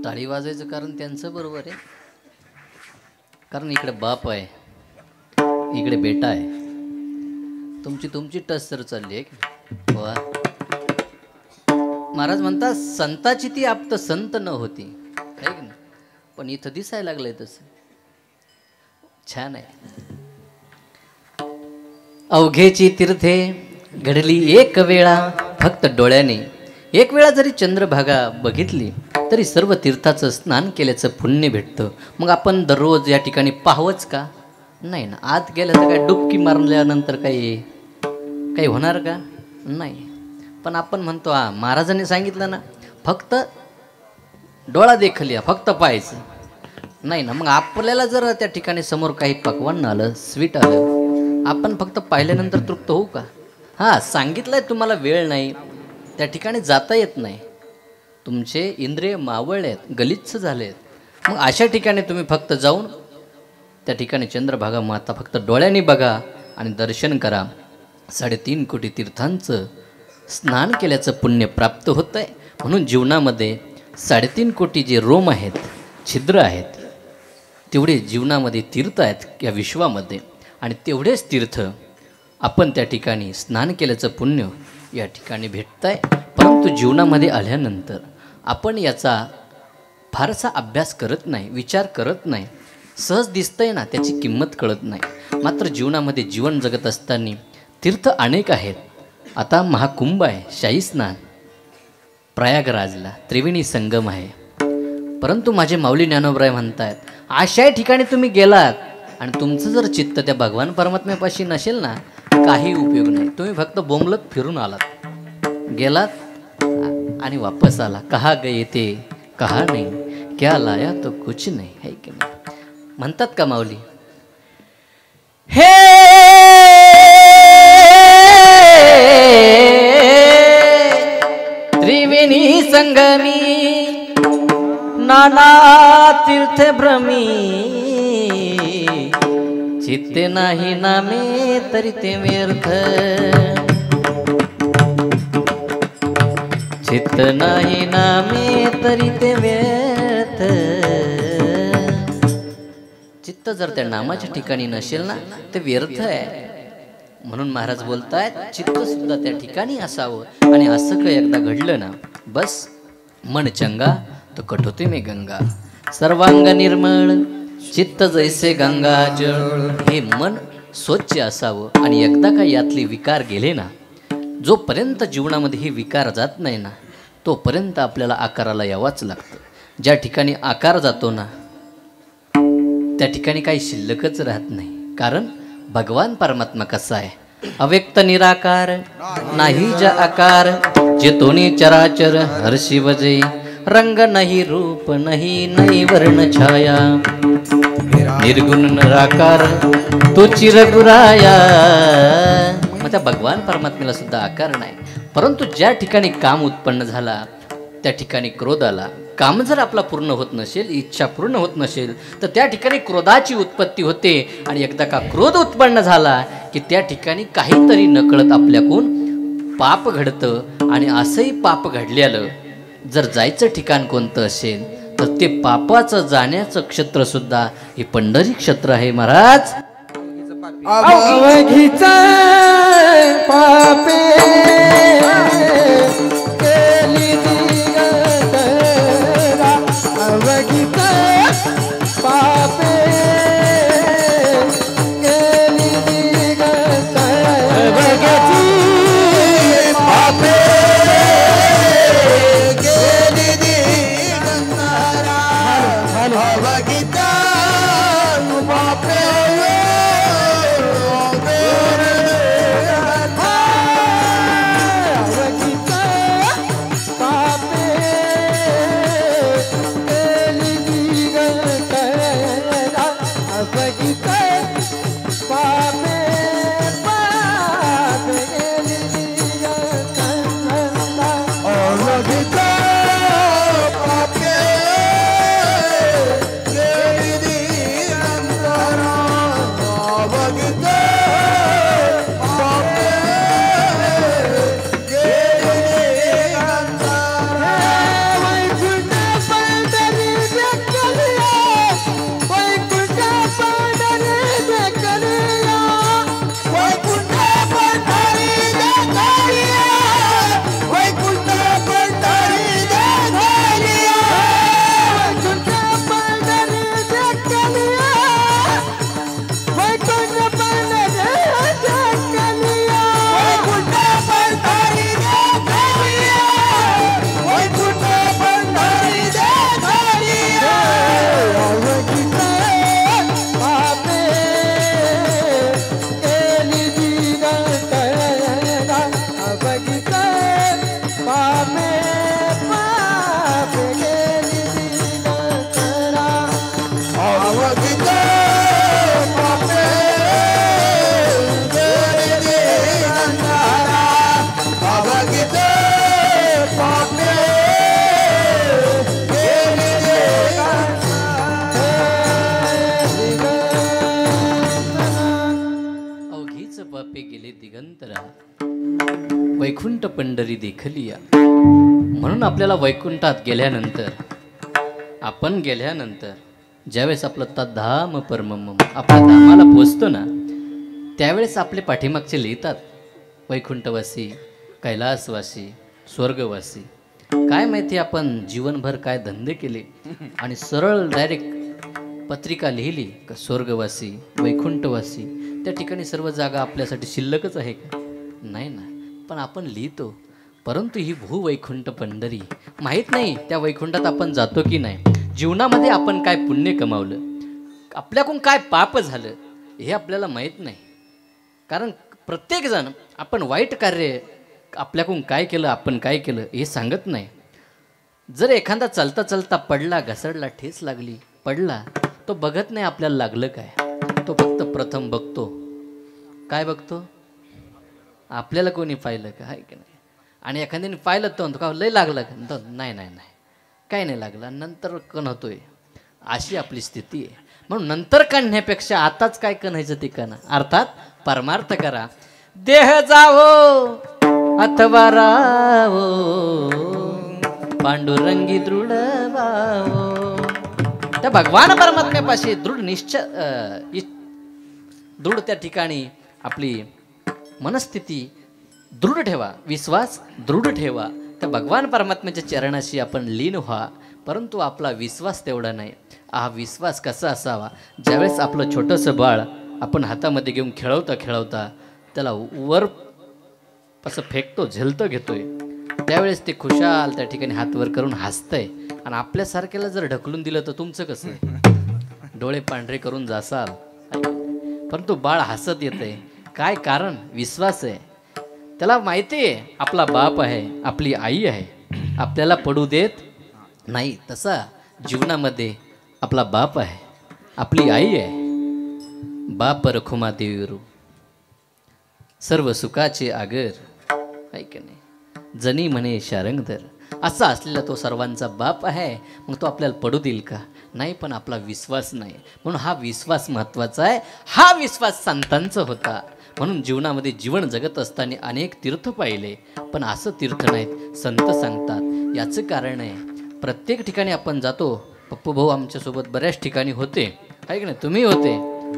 टाळी वाजायचं कारण त्यांचं बरोबर आहे, कारण इकडे बाप आहे, इकडे बेटा आहे. तुमची टस्सर चालली आहे की वा. महाराज म्हणतात संताची ती आप्त संत न होती, आहे की नाही, पण इथं दिसायला लागलंय तसं. छान आहे. अवघेची तीर्थे घडली एक वेळा फक्त डोळ्याने. एक वेळा जरी चंद्रभागा बघितली तरी सर्व तीर्थाचं स्नान केल्याचं पुण्य भेटतं. मग आपण दररोज या ठिकाणी पाहावंच का? नाही ना. आत गेलं तर काय डुबकी मारल्यानंतर काही होणार का? नाही. पण आपण म्हणतो हा महाराजांनी सांगितलं ना फक्त डोळा देखलिया, फक्त पाहायचं नाही ना. मग आपल्याला जर त्या ठिकाणी समोर काही पक्वान्न आलं, स्वीट आलं, आपण फक्त पाहिल्यानंतर तृप्त होऊ का? हां, सांगितलंय तुम्हाला वेळ नाही, त्या ठिकाणी जाता येत नाही, तुमचे इंद्रिय मावळले आहेत, गलिच्छ झाले आहेत. मग अशा ठिकाणी तुम्ही फक्त जाऊन त्या ठिकाणी चंद्रभागा माता फक्त डोळ्यांनी बघा आणि दर्शन करा. 3.5 कोटी तीर्थांचं स्नान केल्याचं पुण्य प्राप्त होतं आहे. म्हणून जीवनामध्ये 3.5 कोटी जे रोम आहेत, छिद्र आहेत, तेवढे जीवनामध्ये तीर्थ आहेत या विश्वामध्ये. आणि तेवढेच तीर्थ आपण त्या ठिकाणी स्नान केल्याचं पुण्य या ठिकाणी भेटतं आहे. परंतु जीवनामध्ये आल्यानंतर आपण याचा फारसा अभ्यास करत नाही, विचार करत नाही. सहज दिसतंय ना, त्याची किंमत कळत नाही. मात्र जीवनामध्ये जीवन जगत असताना तीर्थ अनेक आहेत. आता महाकुंभ आहे, शाही स्नान, प्रयागराजला त्रिवेणी संगम आहे. परंतु माझे माऊली ज्ञानोबराय म्हणतात अशा ठिकाणी तुम्ही गेलात आणि तुमचं जर चित्त त्या भगवान परमात्म्यापाशी नसेल ना, काही उपयोग नाही. तुम्ही फक्त बोंबलत फिरून आलात, गेलात आणि वापस आला. कहा गए ते कहा नाही, क्या लाया तो कुछ नाही, है की नाही. म्हणतात का माऊली, हे त्रिवेणी संगमी नाना तीर्थ भ्रमी, चित्ते नाही नामे तरी ते व्यर्थ, चित्त नाही नामे तरी ते व्यर्थ. चित्त जर त्या नामाच्या ठिकाणी नसेल ना ते व्यर्थ आहे. म्हणून महाराज बोलतायत चित्त सुद्धा त्या ठिकाणी असावं. आणि असं काही एकदा घडलं ना, बस मन चंगा तो कठोती में गंगा, सर्वांग निर्मळ चित्त जैसे गंगा जळ. हे मन स्वच्छ असावं. आणि एकदा का यातले विकार गेले ना, जोपर्यंत जीवनामध्ये हे विकार जात नाही ना, तोपर्यंत आपल्याला आकाराला यावाच लागतं. ज्या ठिकाणी आकार जातो ना त्या ठिकाणी काही शिल्लकच राहत नाही. कारण भगवान परमात्मा कसा आहे, अव्यक्त निराकार नाही जा आकार, जे तोनी चराचर हर्षी वजे, रंग नाही रूप नाही नाही वर्ण छाया, निर्गुण निराकार तो चिरगुराया. मग त्या भगवान परमात्म्याला सुद्धा आकार नाही. परंतु ज्या ठिकाणी काम उत्पन्न झाला त्या ठिकाणी क्रोध आला. काम जर आपला पूर्ण होत नसेल, इच्छा पूर्ण होत नसेल, तर त्या ठिकाणी क्रोधाची उत्पत्ती होते. आणि एकदा का क्रोध उत्पन्न झाला की त्या ठिकाणी काहीतरी नकळत आपल्याकडून पाप घडतं. आणि असंही पाप घडलेलं जर जायचं ठिकाण कोणतं असेल तर ते पापाचं जाण्याचं क्षेत्र सुद्धा हे पंढरी क्षेत्र आहे. महाराज अवघीच पापे केली दिगंतरा, अवघीच पापे केली दिगंतरा, अवघीची पापे केली दिगंतरा, अवघीच पापे पंढरी देखलिया. म्हणून आपल्याला वैकुंठात गेल्यानंतर ज्यावेळेस आपलं धाम परमम आपल्या धामाला पोचतो ना, त्यावेळेस आपले पाठीमागचे लिहितात वैकुंठवासी, कैलासवासी, स्वर्गवासी. काय माहिती आपण जीवनभर काय धंदे केले आणि सरळ डायरेक्ट पत्रिका लिहिली का स्वर्गवासी, वैकुंठवासी. त्या ठिकाणी सर्व जागा आपल्यासाठी शिल्लकच आहे का? नाही ना. पण आपण लिहितो. परंतु ही भूवैकुंठ पंढरी माहीत नाही त्या वैकुंठात आपण जातो की नाही. जीवनामध्ये आपण काय पुण्य कमावलं, आपल्याकडून काय पाप झालं हे आपल्याला माहीत नाही. कारण प्रत्येकजण आपण वाईट कार्य आपल्याकडून काय केलं, आपण काय केलं हे सांगत नाही. जर एखादा चालता चालता पडला, घसरला, ठेस लागली, पडला, तो बघत नाही आपल्याला लागलं काय. तो फक्त प्रथम बघतो. काय बघतो? आपल्याला कोणी पाहिलं का, आहे की नाही. आणि एखाद्याने पाहिलं तर म्हणतो का लय लागलं का, नाही नाही नाही काही नाही लागलं, नंतर कण होतोय. अशी आपली स्थिती आहे. म्हणून नंतर काढण्यापेक्षा आताच काय कणायचं ते कणा, अर्थात परमार्थ करा. देह जावो अथवा रावो, पांडुरंगी दृढ व्हावो. त्या भगवान परमात्म्यापाशी दृढ त्या ठिकाणी आपली मनस्थिती दृढ ठेवा, विश्वास दृढ ठेवा. त्या भगवान परमात्म्याच्या चरणाशी आपण लीन व्हा. परंतु आपला विश्वास तेवढा नाही. हा विश्वास कसा असावा, ज्यावेळेस आपलं छोटंसं बाळ आपण हातामध्ये घेऊन खेळवता खेळवता त्याला वर असं फेकतो, झेलतं घेतोय, त्यावेळेस ते खुशाल त्या ठिकाणी हात वर करून हसतंय. आणि आपल्यासारख्याला जर ढकलून दिलं तर तुमचं कसं आहे? डोळे पांढरे करून जासाल. परंतु बाळ हसत येतंय. काय कारण? विश्वास आहे. त्याला माहिती आहे आपला बाप आहे, आपली आई आहे, आपल्याला पडू देत नाही. तसा जीवनामध्ये आपला बाप आहे, आपली आई आहे. बाप रखुमा देवीरू सर्व सुखाचे आगर, आहे की नाही. जनी म्हणे शारंगधर. असा असलेला तो सर्वांचा बाप आहे. मग तो आपल्याला पडू देईल का? नाही. पण आपला विश्वास नाही. म्हणून हा विश्वास महत्त्वाचा आहे. हा विश्वास संतांचा होता. म्हणून जीवनामध्ये जीवन जगत असताना अनेक तीर्थ पाहिले, पण असं तीर्थ नाहीत संत सांगतात. याचं कारण आहे प्रत्येक ठिकाणी आपण जातो. पप्पू भाऊ आमच्यासोबत बऱ्याच ठिकाणी होते, आहे की नाही. तुम्ही होते,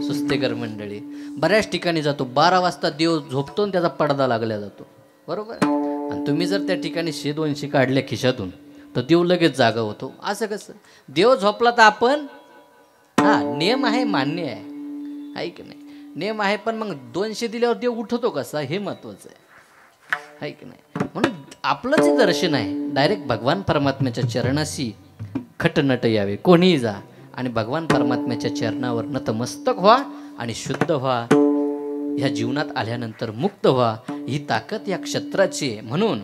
सुस्तेकर मंडळी. बऱ्याच ठिकाणी जातो. 12 वाजता देव झोपतो आणि त्याचा पडदा लागला जातो, बरोबर. आणि तुम्ही जर त्या ठिकाणी 100-200 काढल्या खिशातून तर देव लगेच जागा होतो. असं कसं? देव झोपला तर आपण, नियम आहे, मान्य आहे की नाही. नियम आहे, पण मग 200 दिल्यावर देव उठतो कसा हे महत्त्वाचं आहे की नाही. म्हणून आपलं जे दर्शन आहे डायरेक्ट भगवान परमात्म्याच्या चरणाशी खटनट यावे. कोणीही जा आणि भगवान परमात्म्याच्या चरणावर नतमस्तक व्हा आणि शुद्ध व्हा. ह्या जीवनात आल्यानंतर मुक्त व्हा. ही ताकद या क्षत्राची आहे. म्हणून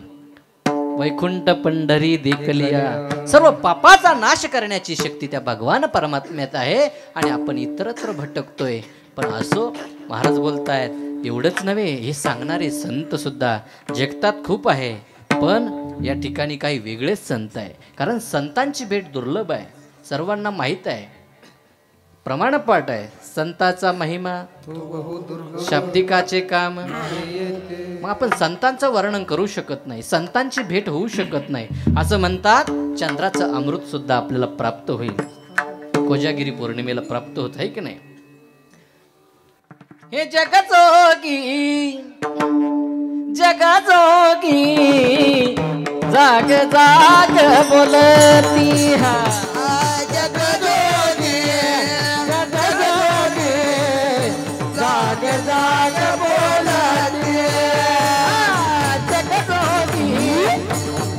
वैकुंठ पंढरी देखलिया, सर्व पापाचा नाश करण्याची शक्ती त्या भगवान परमात्म्यात आहे. आणि आपण इतरत्र भटकतोय. पण असो, महाराज बोलतायत एवढंच नव्हे, हे सांगणारे संत सुद्धा जगतात खूप आहे. पण या ठिकाणी काही वेगळेच संत आहे. कारण संतांची भेट दुर्लभ आहे, सर्वांना माहीत आहे. प्रमाणपाठ आहे संताचा महिमा, शाब्दिकाचे काम. मग आपण संतांचं वर्णन करू शकत नाही, संतांची भेट होऊ शकत नाही. असं म्हणतात चंद्राचं अमृत सुद्धा आपल्याला प्राप्त होईल, कोजागिरी पौर्णिमेला प्राप्त होत, आहे की नाही. हे जगजोगी जगजोगी जाग जाग बोलती हा. जगजोगी जगजोगी जाग जाग बोलती. जगजोगी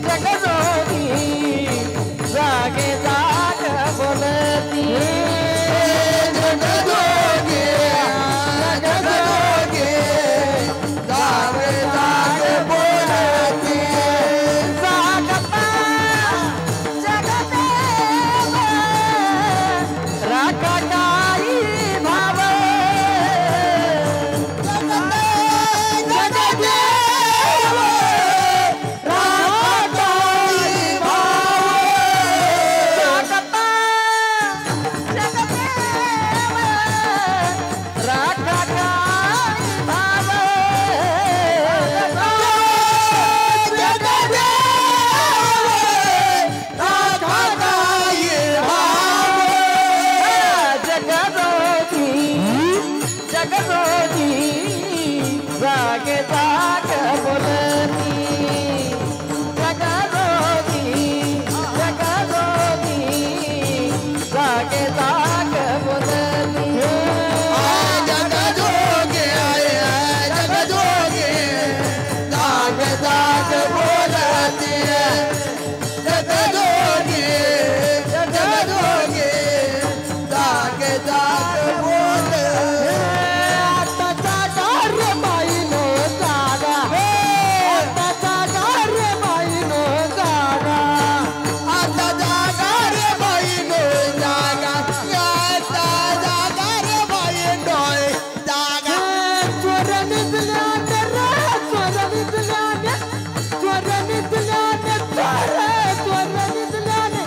जगजोगी जाग जाग बोलती. जाग बोलती जगदोगी जगदोगी जाग जाग बोल आता जागा रे बाईनो जागा आता जागा रे बाईनो जागा आता जागा रे बाईनो जागा आता जागा रे बाईनो जागा चोर निघल्याने रे चोर निघल्याने चोर निघल्याने चोर निघल्याने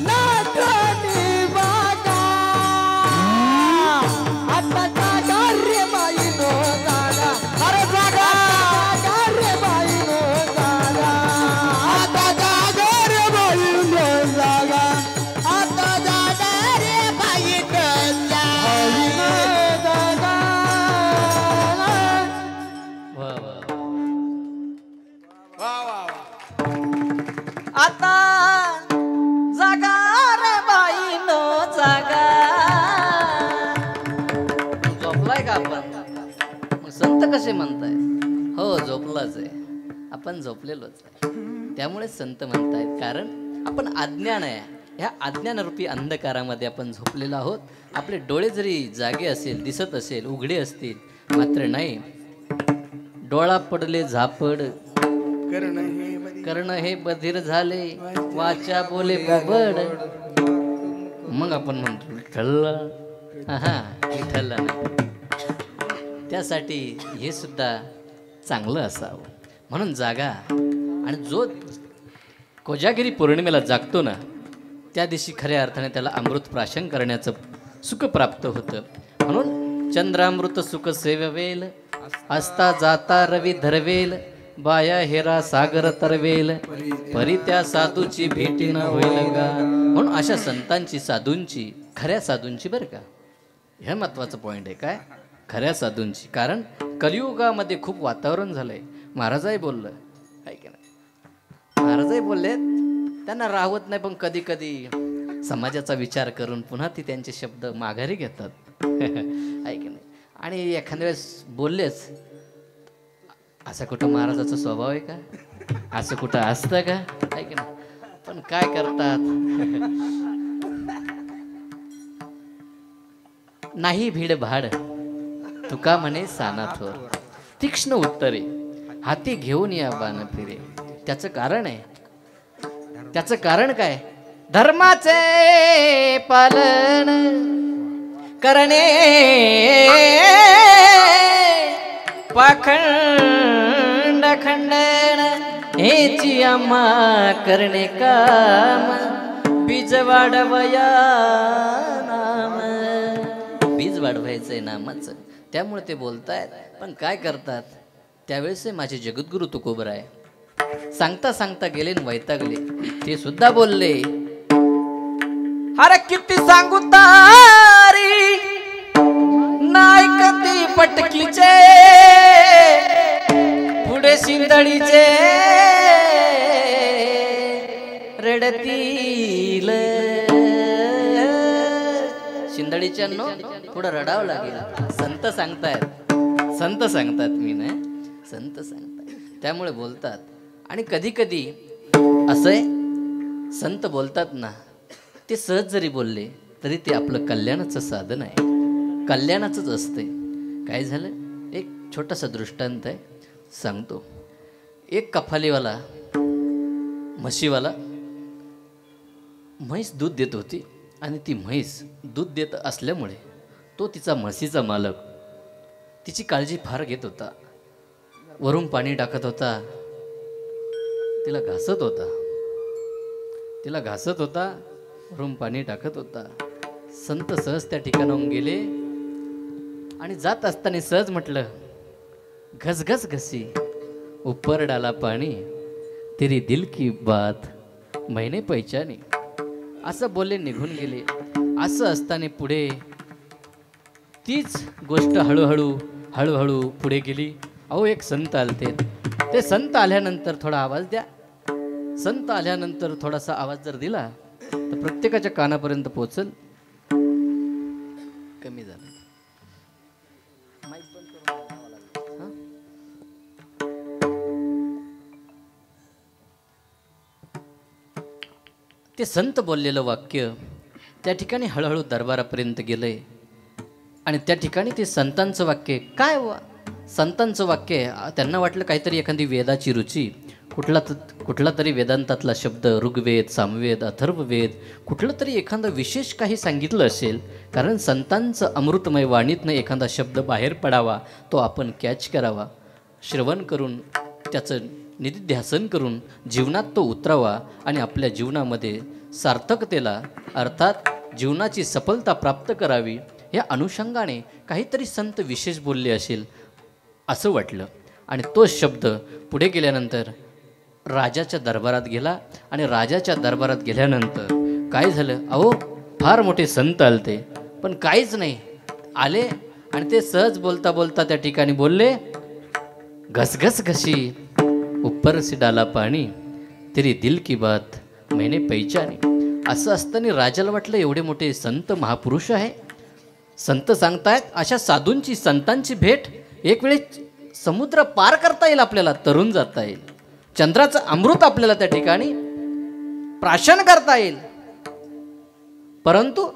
नाटणी बागा आता जागा रे बाईनो जागा अरे जागा रे बाईनो जागा आता जागा रे बाईनो जागा आता जागा रे बाईनो जागा वा वा वा वा आता जागा रे बाईनो जागा झोपलाय का आपण मग संत कसे म्हणताय हो झोपलाच आहे आपण झोपलेलोच आहे त्यामुळे संत म्हणतायत कारण आपण अज्ञान आहे ह्या अज्ञानरूपी अंधकारामध्ये आपण झोपलेलो आहोत आपले डोळे जरी जागे असेल दिसत असेल उघडे असतील मात्र नाही डोळा पडले झापड कर्ण हे बधीर झाले वाचा बोले बोबड मग आपण म्हणतो विठ्ठलला हा विठ्ठलला नाही त्यासाठी हे सुद्धा चांगलं असावं म्हणून जागा आणि जो कोजागिरी पौर्णिमेला जागतो ना त्या दिवशी खऱ्या अर्थाने त्याला अमृत प्राशन करण्याचं सुख प्राप्त होतं म्हणून चंद्रामृत सुख सेववेल असता जाता रवी धरवेल बाया हेरा सागर तरवेल परी त्या साधूची भेटी न होईल गा म्हणून अशा संतांची साधूंची खऱ्या साधूंची बरं का हे महत्वाचं पॉईंट आहे काय खऱ्या साधूंची कारण कलियुगामध्ये खूप वातावरण झालंय महाराजाही बोललं काय की नाही महाराजही बोलले त्यांना राहवत नाही पण कधी कधी समाजाचा विचार करून पुन्हा ती त्यांचे शब्द माघारी घेतात आहे की नाही आणि एखाद्या वेळेस बोललेच असं कुठं महाराजाचा स्वभाव आहे का असं कुठं असतं का आहे की नाही पण काय करतात नाही भीड भाड तुका म्हणे साना थोर तीक्ष्ण उत्तरे हाती घेऊन या बाण फिरे त्याचं कारण आहे त्याचं कारण काय धर्माचे पालन करणे पाखंड खंडन हेची आम्हा करणे काम बीज वाढवया नाम बीज वाढवायचंय नामाचं त्यामुळे ते बोलतायत पण काय करतात त्यावेळेस माझे जगद्गुरु तुकोबराय सांगता सांगता गेले न वैतागले ते सुद्धा बोलले अरे किती सांगू तारी नाही कधी पटकीचे पुढे शिंदडीचे रडतील शिंदडीच्या नो पुढे रडावं लागेल संत सांगतात मी नाही संत सांगतात त्यामुळे बोलतात आणि कधी कधी असं संत बोलतात ना ते सहज जरी बोलले तरी ते आपलं कल्याणाचं साधन आहे कल्याणाचंच असते काय झालं एक छोटासा दृष्टांत आहे सांगतो एक कफालीवाला म्हशीवाला म्हैस दूध देत होती आणि ती म्हैस दूध देत असल्यामुळे तो तिचा म्हशीचा मालक तिची काळजी फार घेत होता वरून पाणी टाकत होता तिला घासत होता वरून पाणी टाकत होता संत सहज त्या ठिकाणाहून गेले आणि जात असताना सहज म्हटलं घसघस घसी ऊपर डाला पाणी तेरी दिल की बात मैंने पहचानी असं बोलले निघून गेले असं असताना पुढे तीच गोष्ट हळूहळू पुढे गेली अहो एक संत आलते ते संत आल्यानंतर थोडा आवाज द्या संत आल्यानंतर थोडासा आवाज जर दिला तर प्रत्येकाच्या कानापर्यंत पोहोचल कमी झालं ते संत बोललेलं वाक्य त्या ठिकाणी हळूहळू दरबारापर्यंत गेलंय. आणि त्या ठिकाणी ते संतांचं वाक्य काय संतांचं वाक्य त्यांना वाटलं काहीतरी एखादी वेदाची रुची, कुठला तरी वेदांतातला शब्द, ऋग्वेद, सामवेद, अथर्ववेद, कुठलं तरी एखादं विशेष काही सांगितलं असेल. कारण संतांचं अमृतमय वाणीतनं एखादा शब्द बाहेर पडावा, तो आपण कॅच करावा, श्रवण करून त्याचं निधिध्यासन करून जीवनात तो उतरावा आणि आपल्या जीवनामध्ये सार्थकतेला अर्थात जीवनाची सफलता प्राप्त करावी. या अनुषंगाने काहीतरी संत विशेष बोलले असेल असं वाटलं. आणि तो शब्द पुढे गेल्यानंतर राजाच्या दरबारात गेला. आणि राजाच्या दरबारात गेल्यानंतर काय झालं, अहो फार मोठे संत आलते पण काहीच नाही, आले आणि ते सहज बोलता बोलता त्या ठिकाणी बोलले, घसघस घसी ऊपर से डाला पाणी, तेरी दिल की बात मैंने पहचानी. असं असताना राजाला वाटलं एवढे मोठे संत महापुरुष आहे, संत सांगतायत, अशा साधूंची संतांची भेट एक वेळी समुद्र पार करता येईल, आपल्याला तरुण जाता येईल, चंद्राचं अमृत आपल्याला त्या ठिकाणी प्राशन करता येईल, परंतु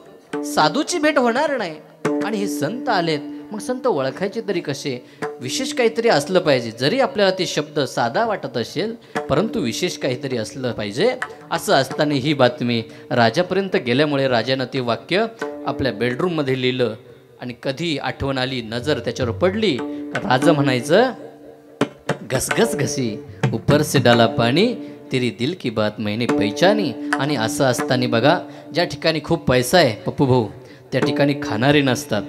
साधूची भेट होणार नाही. आणि हे संत आलेत, मग संत ओळखायचे तरी कसे, विशेष काहीतरी असलं पाहिजे. जरी आपल्याला ते शब्द साधा वाटत असेल परंतु विशेष काहीतरी असलं पाहिजे. असं असताना ही बातमी राजापर्यंत गेल्यामुळे राजानं ते वाक्य आपल्या बेडरूममध्ये लिहिलं. आणि कधी आठवण आली, नजर त्याच्यावर पडली, राजा म्हणायचं, घसघस घसी ऊपर से डाला पाणी, तेरी दिल की बात मैंने पहचानी. आणि असं असताना बघा, ज्या ठिकाणी खूप पैसा आहे पप्पू भाऊ, त्या ठिकाणी खाणारे नसतात.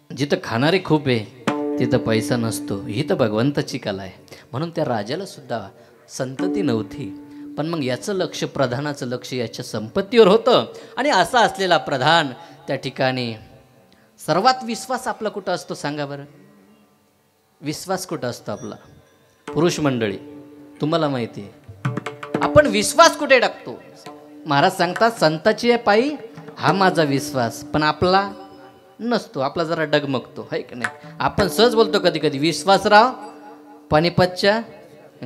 जिथं खाणारे खूप आहे तिथं पैसा नसतो. ही तर भगवंताची कला आहे. म्हणून त्या राजाला सुद्धा संतती नव्हती, पण मग याचं लक्ष, प्रधानाचं लक्ष याच्या संपत्तीवर होतं. आणि असा असलेला प्रधान त्या ठिकाणी सर्वात विश्वास आपला कुठं असतो सांगा बरं, विश्वास कुठं असतो आपला, पुरुष मंडळी तुम्हाला माहिती आहे, आपण विश्वास कुठे टाकतो. महाराज सांगतात, संताची आहे पायी हा माझा विश्वास, पण आपला नसतो, आपला जरा डगमगतो आहे की नाही. आपण सहज बोलतो कधी कधी, विश्वासराव पानिपतच्या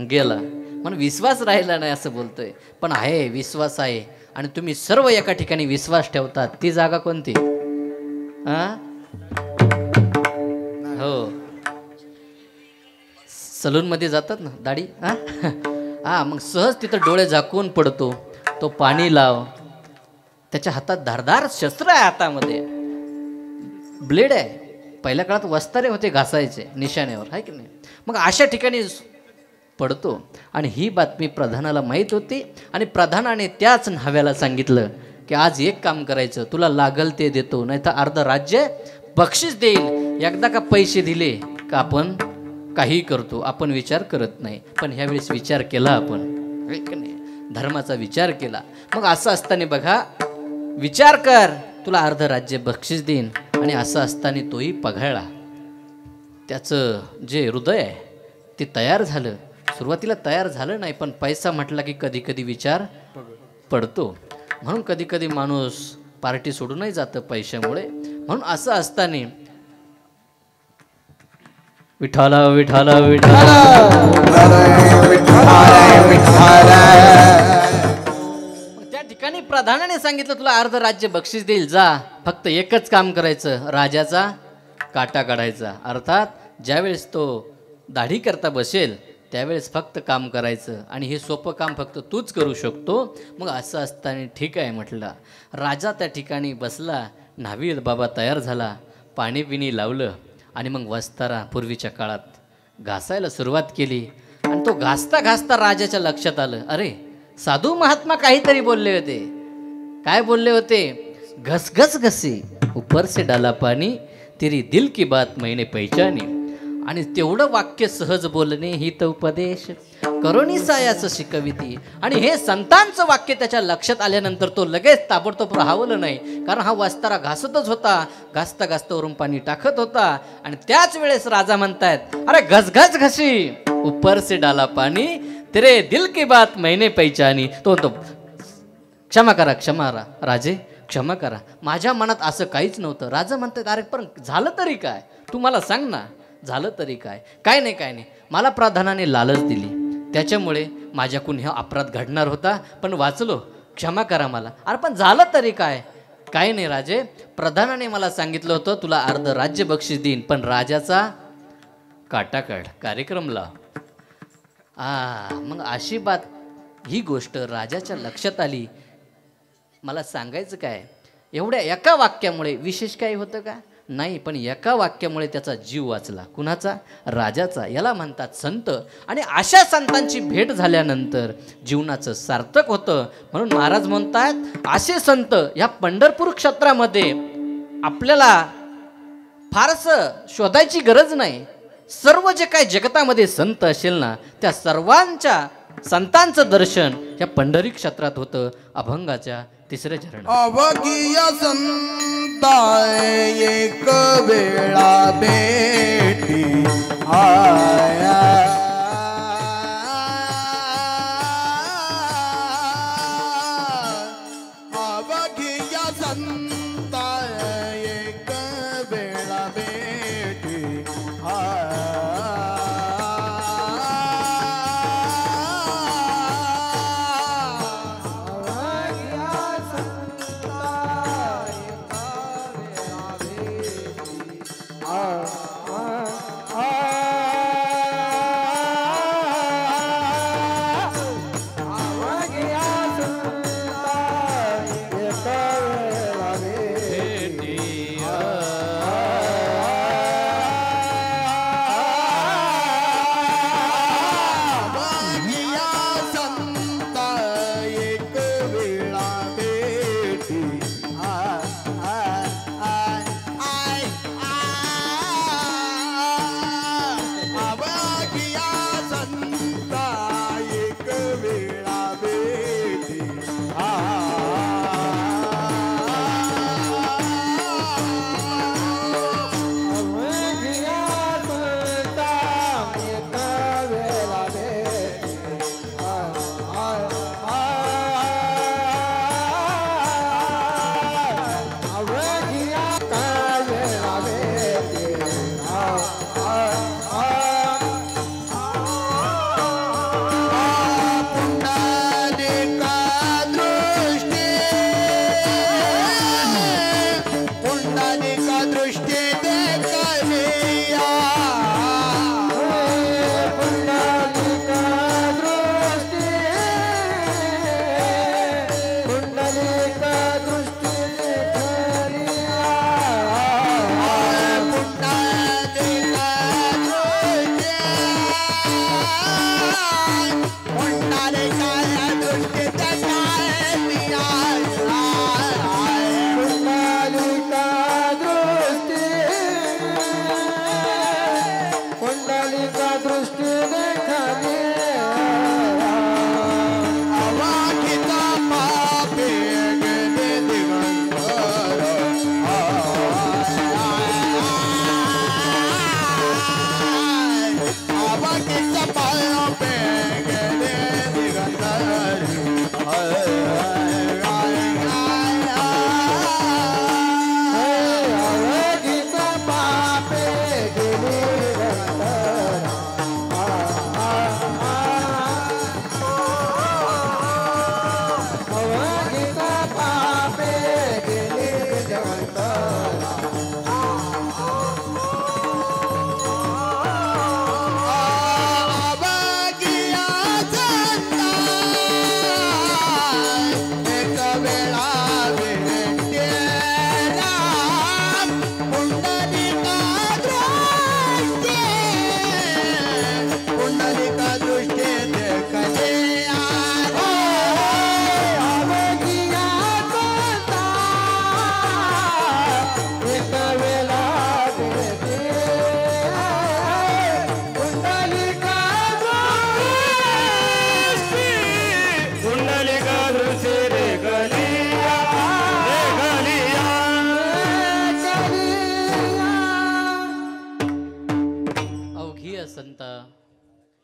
गेला म्हणून विश्वास राहिला नाही असं बोलतोय, पण आहे, विश्वास आहे. आणि तुम्ही सर्व एका ठिकाणी विश्वास ठेवतात, ती जागा कोणती? हो, सलूनमध्ये जातात ना दाढी, मग सहज तिथं डोळे झाकून पडतो, तो पाणी लाव, त्याच्या हातात धारदार शस्त्र आहे, हातामध्ये ब्लेड आहे. पहिल्या काळात वस्तारे होते घासायचे निशाण्यावर आहे की नाही. मग अशा ठिकाणी पडतो. आणि ही बातमी प्रधानाला माहीत होती. आणि प्रधानाने त्याच न्हाव्याला सांगितलं की आज एक काम करायचं, तुला लागल ते देतो, नाही तर अर्ध राज्य बक्षीस देईल. एकदा का पैसे दिले का आपण काही करतो, आपण विचार करत नाही. पण ह्यावेळेस विचार केला आपण, धर्माचा विचार केला. मग असं असताना बघा, विचार कर, तुला अर्ध राज्य बक्षीस देईन. आणि असं असताना तोही पघळला. त्याचं जे हृदय आहे ते तयार झालं. सुरुवातीला तयार झालं नाही, पण पैसा म्हटला की कधी कधी विचार पडतो. म्हणून कधी कधी माणूस पार्टी सोडूनही जातं पैशामुळे. म्हणून असं असताना विठाला विठाला विठाला त्या ठिकाणी प्रधानाने सांगितलं, तुला अर्ध राज्य बक्षीस देईल, जा, फक्त एकच काम करायचं, राजाचा काटा काढायचा. अर्थात ज्यावेळेस तो दाढी करता बसेल त्यावेळेस फक्त काम करायचं, आणि हे सोपं काम फक्त तूच करू शकतो. मग असं असताना ठीक आहे म्हटलं. राजा त्या ठिकाणी बसला, न्हावी बाबा तयार झाला, पाणी पिणी लावलं, आणि मग वस्तारा पूर्वीच्या काळात घासायला सुरुवात केली. आणि तो घासता घासता राजाच्या लक्षात आलं, अरे साधू महात्मा काहीतरी बोलले होते. काय बोलले होते? घसघस घसी ऊपर से डाला पाणी, तेरी दिल की बात मैंने पहचानी. आणि तेवढं वाक्य सहज बोलणे ही तर उपदेश करोनी सायाच शिकविती. आणि हे संतांचं वाक्य त्याच्या लक्षात आल्यानंतर तो लगेच ताबडतोब राहावलं नाही, कारण हा वस्तारा घासतच होता, घासता घासता वरून पाणी टाकत होता. आणि त्याच वेळेस राजा म्हणतायत, अरे घसघस घसी ऊपर से डाला पाणी, तेरे दिल की बात मैंने पहचानी. तो क्षमा करा, क्षमा राजे, क्षमा करा, माझ्या मनात असं काहीच नव्हतं. राजा म्हणतात, अरे पण झालं तरी काय, तू मला सांग ना, झालं तरी काय? काय नाही, काय नाही, मला प्रधानाने लालच दिली, त्याच्यामुळे माझ्याकडून हा अपराध घडणार होता, पण वाचलो. क्षमा करा मला. अरे पण झालं तरी काय? काही नाही राजे, प्रधानाने मला सांगितलं होतं तुला अर्ध राज्य बक्षीस देईन, पण राजाचा काटा काढ, कार्यक्रम लाव. मग अशी बात, ही गोष्ट राजाच्या लक्षात आली. मला सांगायचं काय, एवढ्या एका वाक्यामुळे विशेष काही होतं का? नाही, पण एका वाक्यामुळे त्याचा जीव वाचला. कुणाचा? राजाचा. याला म्हणतात संत. आणि अशा संतांची भेट झाल्यानंतर जीवनाचं सार्थक होतं. म्हणून महाराज म्हणतात असे संत या पंढरपूर क्षेत्रामध्ये आपल्याला फारसं शोधायची गरज नाही. सर्व जे काही जगतामध्ये संत असेल ना, त्या सर्वांच्या संतांचं दर्शन या पंढरी क्षेत्रात होतं. अभंगाच्या तिसऱ्या चरणात अवघिया संता एक वेळा भेटी आया, अवघिया संता एक वेळा भेटी आया.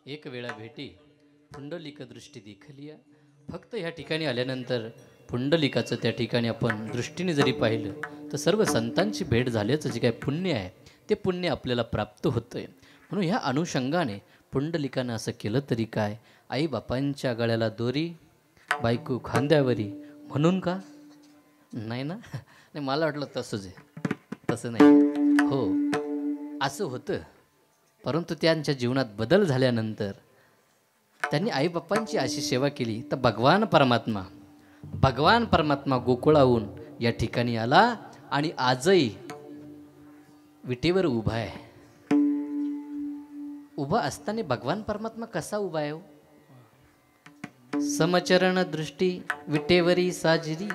एक वेळा भेटी पुंडलिक दृष्टी देखलिया. फक्त ह्या ठिकाणी आल्यानंतर पुंडलिकाचं त्या ठिकाणी आपण दृष्टीने जरी पाहिलं तर सर्व संतांची भेट झाल्याचं जे काय पुण्य आहे ते पुण्य आपल्याला प्राप्त होतं आहे. म्हणून ह्या अनुषंगाने पुंडलिकानं असं केलं तरी काय, आई बापांच्या गळ्याला दोरी, बायको खांद्यावरी, म्हणून का नाही ना, नाही मला वाटलं तसंच आहे. तसं नाही हो, असं होतं. परंतु त्यांच्या जीवनात बदल झाल्यानंतर त्यांनी आईबापांची अशी सेवा केली तर भगवान परमात्मा गोकुळाहून या ठिकाणी आला आणि आजही विटेवर उभा आहे. उभा असताना भगवान परमात्मा कसा उभा आहे? समचरण दृष्टी विटेवरी साजरी,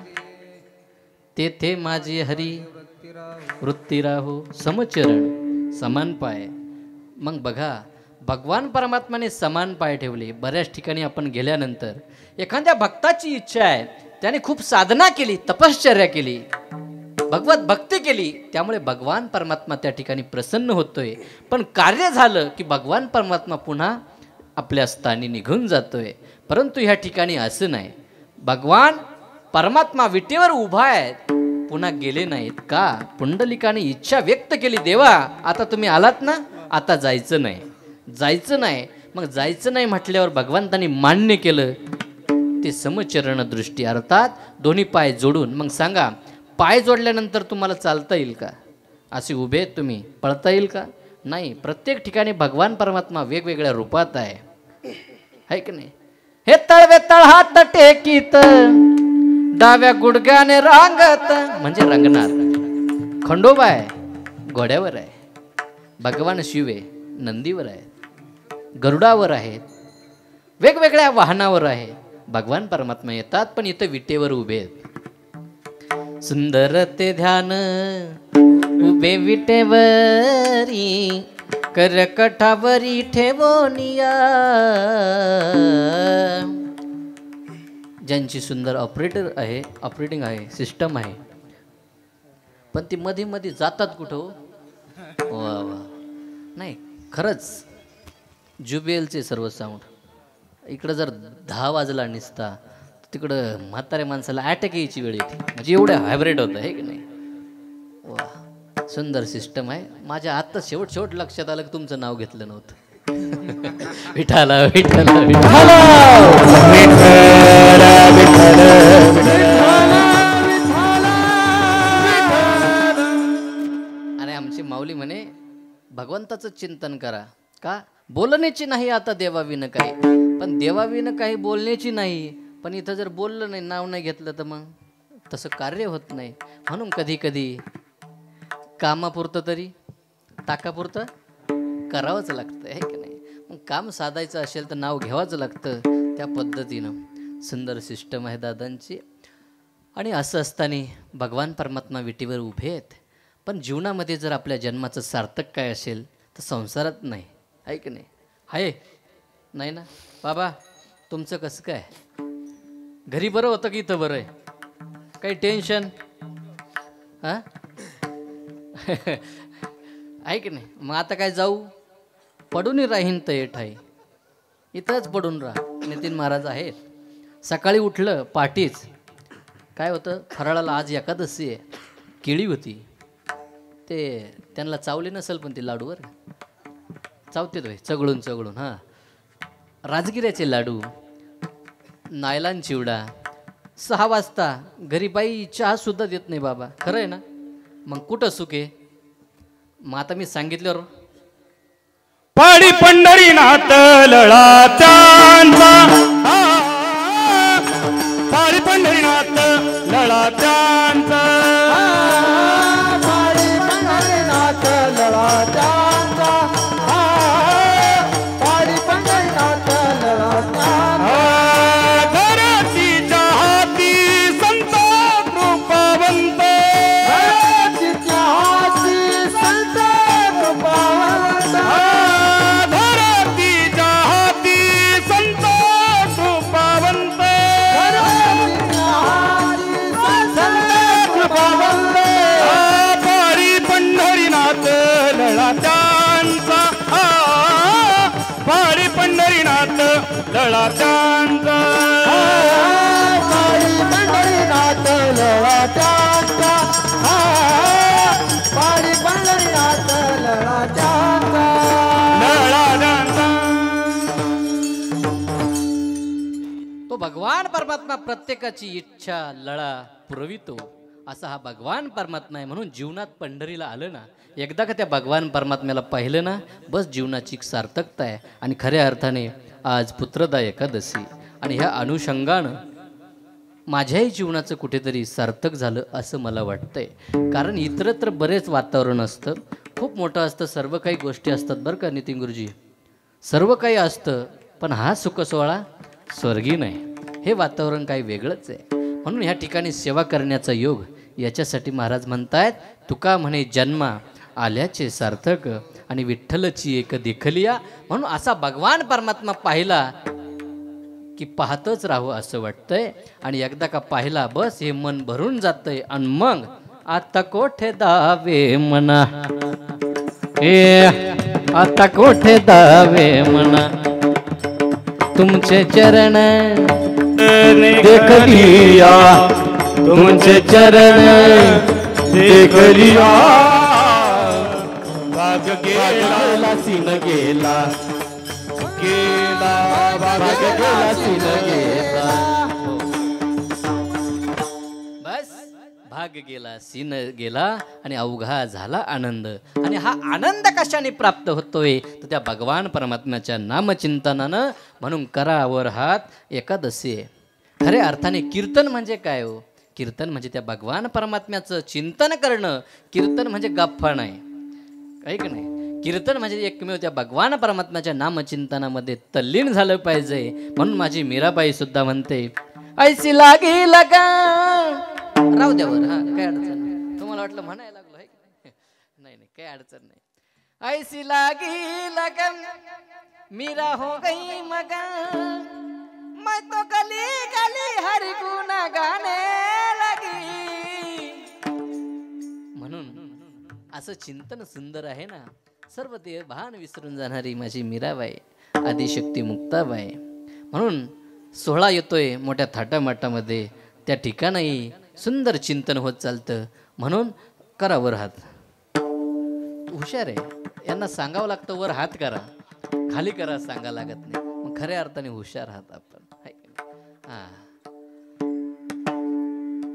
तेथे माझे हरी वृत्ती राहो. समचरण समान पाय. मग बघा, भगवान परमात्माने समान पाय ठेवले. बऱ्याच ठिकाणी आपण गेल्यानंतर एखाद्या भक्ताची इच्छा आहे, त्याने खूप साधना केली, तपश्चर्या केली, भगवत भक्ती केली, त्यामुळे भगवान परमात्मा त्या ठिकाणी प्रसन्न होतोय. पण कार्य झालं की भगवान परमात्मा पुन्हा आपल्या स्थानी निघून जातोय. परंतु ह्या ठिकाणी असं नाही. भगवान परमात्मा विटेवर उभा आहे, पुन्हा गेले नाहीत. का? पुंडलिकाने इच्छा व्यक्त केली, देवा आता तुम्ही आलात ना, आता जायचं नाही. मग जायचं नाही म्हटल्यावर भगवंतांनी मान्य केलं. ते समचरण दृष्टी अर्थात दोन्ही पाय जोडून. मग सांगा, पाय जोडल्यानंतर तुम्हाला चालता येईल का? असे उभे आहेत तुम्ही, पळता येईल का? नाही. प्रत्येक ठिकाणी भगवान परमात्मा वेगवेगळ्या रूपात आहे की नाही? हे तळवे तळ हात टेकीत डाव्या गुडघ्याने रांगत, म्हणजे रंगणार. खंडोबा आहे, घोड्यावर आहे. भगवान शिवे नंदीवर आहेत, गरुडावर आहेत, वेगवेगळ्या वाहनावर आहे. भगवान परमात्मा येतात, पण इथं विटेवर उभे आहेत. सुंदर ते ध्यान उभे विटेवरी, करकटावरी ठेवोनिया. ज्यांची सुंदर ऑपरेटिंग आहे, सिस्टम आहे, पण ती मध्ये मध्ये जातात कुठं? वा वा. नाही खरंच जुबेलचे सर्व साऊंड इकडं जर 10 वाजला निसता, तिकडं म्हाताऱ्या माणसाला अटॅक यायची वेळ येते. म्हणजे एवढं व्हायब्रेट होतं आहे की नाही? वा, सुंदर सिस्टम आहे. माझ्या आत्ता शेवट लक्षात आलं की तुमचं नाव घेतलं नव्हतं. विठाला विठाला विठाला आणि आमची माऊली म्हणे भगवंताचं चिंतन करा. का? बोलण्याची नाही आता देवाविनं काही, पण देवाविनं काही बोलण्याची नाही. पण इथं जर बोललं नाही, नाव नाही घेतलं, तर मग तसं कार्य होत नाही. म्हणून कधी कधी कामापुरतं तरी ताकापुरतं करावंच लागतं आहे की नाही? मग काम साधायचं असेल तर नाव घ्यावंच लागतं. त्या पद्धतीनं सुंदर सिस्टम आहे दादांची. आणि असं असताना भगवान परमात्मा विटीवर उभे आहेत. पण जीवनामध्ये जर आपल्या जन्माचं सार्थक काय असेल तर संसारात नाही आहे की नाही? आहे नाही ना बाबा? तुमचं कसं काय? घरी बरं होतं की इथं बरं आहे? काही टेन्शन हां आहे की नाही? मग आता काय जाऊ? पडून राहीन तर ठाई, इथंच पडून राहा. नितीन महाराज आहेत. सकाळी उठलं पाठीच काय होतं, फराळाला आज एकादशी आहे, केळी होती. ते त्यांना चावले नसेल, पण ते लाडूवर चावते तो चगळून हां. राजगिऱ्याचे लाडू, नायलान चिवडा. 6 वाजता घरी बाई चहा सुद्धा देत नाही बाबा. खरं आहे ना? मग कुठं सुख आहे? मग आता मी सांगितल्यावर पाडी पंढरीनाथ लळा त्यांचा, पाडी पंढरीनाथ लळा त्यांचा, पाडी पंढरीनाथ लळा त्यांचा, पाडी पंढरीनाथ लळा त्यांचा. धरतीच्या हाती संत कृपावंत, धरतीच्या हाती संत कृपावंत, धरतीच्या हाती संत भगवान परमात्मा प्रत्येकाची इच्छा लळा पुरवितो, असा हा भगवान परमात्मा आहे. म्हणून जीवनात पंढरीला आलं ना, एकदा का त्या भगवान परमात्म्याला पाहिलं ना, बस जीवनाची सार्थकता आहे. आणि खऱ्या अर्थाने आज पुत्रदा एकादशी आणि ह्या अनुषंगानं माझ्याही जीवनाचं कुठेतरी सार्थक झालं असं मला वाटतंय. कारण इतरत्र बरेच वातावरण असतं, खूप मोठं असतं, सर्व काही गोष्टी असतात बरं का नितीन गुरुजी, सर्व काही असतं. पण हा सुखसोहळा स्वर्गी नाही, हे वातावरण काही वेगळंच आहे. म्हणून ह्या ठिकाणी सेवा करण्याचा योग, याच्यासाठी महाराज म्हणतायत, तुका म्हणे जन्मा आल्याचे सार्थक आणि विठ्ठलची एक देखलिया. म्हणून असा भगवान परमात्मा पाहिला की पाहतच राहावं असं वाटतंय. आणि एकदा का पाहिला बस हे मन भरून जातंय. आणि मग आता कोठे दावे मना, आता कोठे दावे मना, तुमचे चरण देख लिया, तुमचे चरण देख लिया. भाग गेला सीन गेला, गेला भाग गेला सीन गेला. बस भाग गेला सीन गेला आणि अवघा झाला आनंद. आणि हा आनंद कशाने प्राप्त होतोय तर त्या भगवान परमात्म्याच्या नामचिंतनानं. म्हणून करा वर हात एकादशी. खऱ्या अर्थाने कीर्तन म्हणजे काय हो? कीर्तन म्हणजे त्या भगवान परमात्म्याचं चिंतन करणं. कीर्तन म्हणजे गप्पा नाही, काही का नाही. कीर्तन म्हणजे एकमेव त्या भगवान परमात्म्याच्या नामचिंतनामध्ये तल्लीन झालं पाहिजे. म्हणून माझी मीराबाई सुद्धा म्हणते, ऐसी लागी लगा. राहू द्यावर, हा काय अडचण नाही. तुम्हाला वाटलं म्हणायला लागलो आहे? नाही नाही, काही अडचण नाही. ऐसी लागी लगन मीरा हो गई मगन, मैं तो गली गली हरि गुण गाने लगी. म्हणून असं चिंतन सुंदर आहे ना. सर्व ते भान विसरून जाणारी माझी मीराबाई, आदिशक्ती मुक्ताबाई. म्हणून सोहळा येतोय मोठ्या थाटामाटामध्ये, त्या ठिकाणी सुंदर चिंतन होत चालतं. म्हणून करा वर हात. हुशार आहे, यांना सांगावं लागतं वर हात करा, खाली करा सांगा लागत नाही. मग खऱ्या अर्थाने हुशार आहात आपण. हा,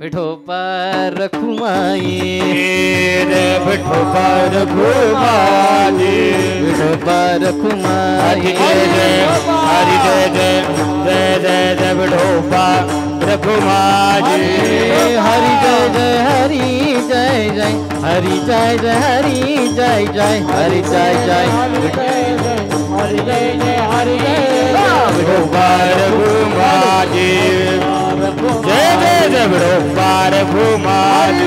विठोपार खुमाई विठोपार खुमाई, विठोपार खुमाई. हरि जय जय जय जय जय विठोपार खुमाई. हरि जय जय हरि जय जय हरि जय जय हरि जय जय हरि जय जय हरि जय जय हरि जय विठोपार खुमाई. जय जय जय विठोपार खुमाई.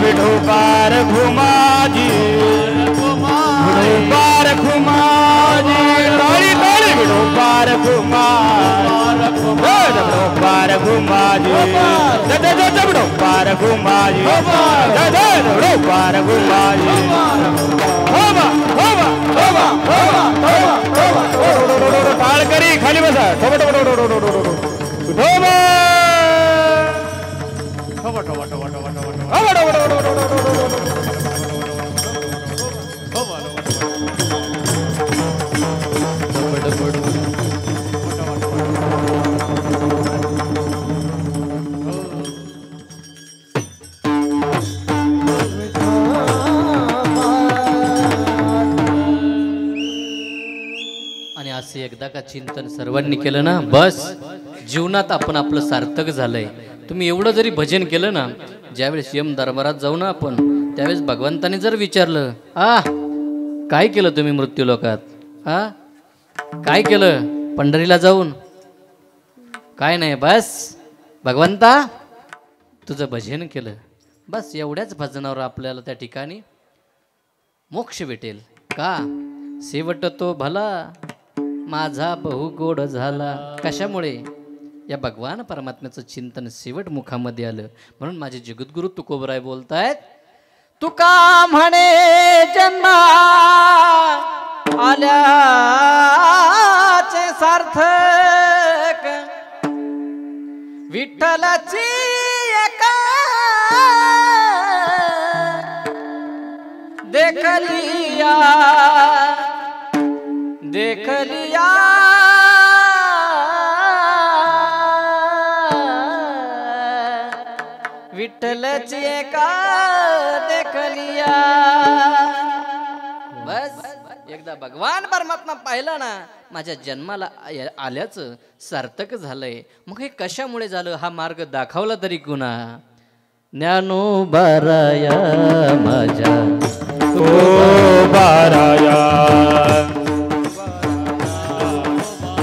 विठोपार खुमाई, विठोपार खुमाई. ताली ताली विठोपार खुमाई, विठोपार खुमाई. जय जय जय विठोपार खुमाई, जय जय विठोपार खुमाई. होबा होबा होबा होबा होबा होबा. टाळ करी खाली बसा. ठोबा ठोबा ठोबा ठोबा ठोबा ठोबा ठोबा ठोबा आणि असे एकदा का चिंतन सर्वांनी केलं ना, बस जीवनात आपण आपलं सार्थक झालंय. तुम्ही एवढं जरी भजन केलं ना, ज्यावेळेस यम दरबारात जाऊ ना आपण, त्यावेळेस भगवंताने जर विचारलं, काय केलं तुम्ही मृत्यू लोकात, काय केलं पंढरीला जाऊन, काय नाही, बस भगवंता तुझं भजन केलं, बस एवढ्याच भजनावर आपल्याला त्या ठिकाणी मोक्ष भेटेल. का शेवट तो भला माझा बहु गोड झाला. कशामुळे? या भगवान परमात्म्याचं चिंतन शेवट मुखामध्ये आलं. म्हणून माझे जगद्गुरु तुकोबराय बोलतायत, तुका म्हणे जन्मा आल्याचे सार्थक, विठ्ठलाची एका देख लिया, देख लिया. विठ्ठलची एका देखलिया. बस एकदा भगवान परमात्मा पाहिला ना माझ्या जन्माला आल्याचं सार्थक झालंय. मग हे कशामुळे झालं हा मार्ग दाखवला तरी कुणा. ज्ञानोबाराया माझ्या बाराया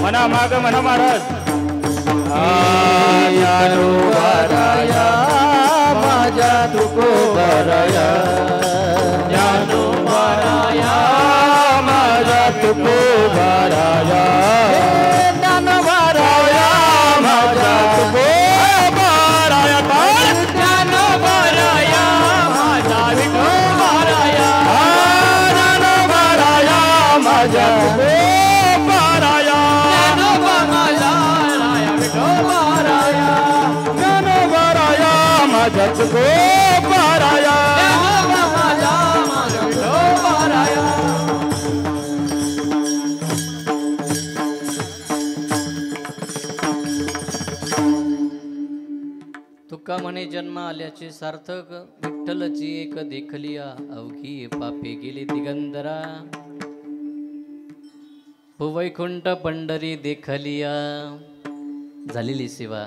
म्हणा माग म्हणा महाराज. ज्ञानोबाराया माझ्या तुकोबाराया. ज्ञानोबाराया माझा तुकोबाराया. ज्ञानोबाराया माझा तुकोबाराया. ज्ञानोबाराया माझा विठोबाराया. ज्ञानोबाराया माझा तुकोबाराया. ज्ञानोबाराया विठोबाराया. ज्ञानोबाराया माझा तुकोबाराया. ज्ञानोबाराया माझा विठोबाराया. तुका म्हणे जन्म आल्याचे सार्थक. विठ्ठलची एक देखलिया अवघी पापे गेली दिगंधरा. वैकुंठ पंढरी देखलिया. झालेली सेवा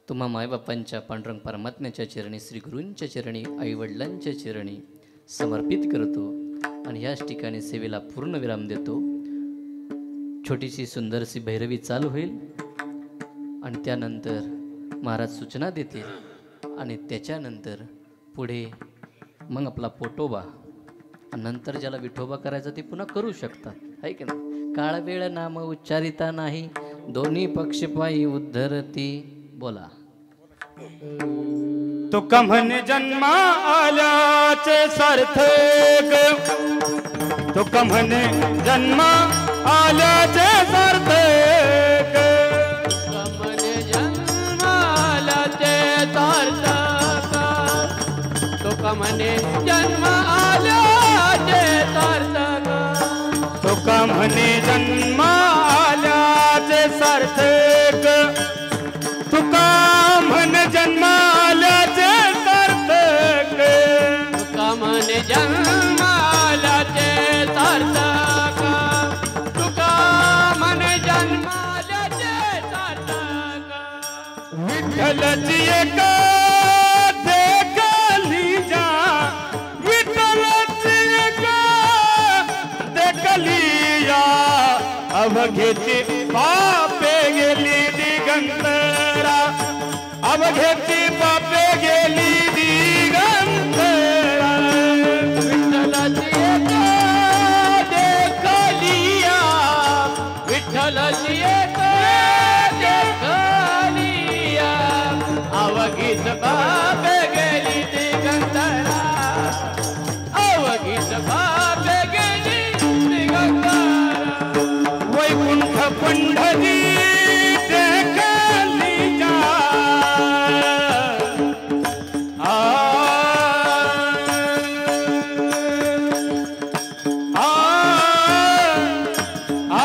तुम्हा मायबापांच्या पांडुरंग परमात्म्याच्या चरणी, श्री गुरूंच्या चरणी, आईवडिलांच्या चरणी समर्पित करतो आणि ह्याच ठिकाणी सेवेला पूर्ण विराम देतो. छोटीशी सुंदरशी भैरवी चालू होईल आणि त्यानंतर महाराज सूचना देतील आणि त्याच्यानंतर पुढे मग आपला पोटोबा आणि नंतर ज्याला विठोबा करायचा ते पुन्हा करू शकतात. आहे की नाही. काळ वेळ नाम उच्चारिता नाही, दोन्ही पक्षपायी उद्धरती. बोला. तुका म्हणे जन्मा आल्याचे सार्थक. तुका म्हणे जन्मा आल्याचे सार्थक. तुका म्हणे जन्म आल्याचे सार्थक. तुका म्हणे जन्म आल्याचे सार्थक. तुका म्हणे जन्म आल्याचे सार्थक. तुका म्हणे जन्म आल्याचे सार्थक. तुका म्हणे जन्म आल्याचे सार्थक. विठ्ठलची एका देखलिया. विठ्ठलची एका देखलिया. अवघेची पापे गेली दिगंतरा. अवघेची पापे गेली दिगंतरा. विठ्ठलाची एका देखलिया. विठ्ठलाची एका देखलिया. अवघीच बाप गेली दिगंतरा. अवघीच बाप गेली दिगंतरा. वैकुंठ पंढरी देखलिया. आ आ आ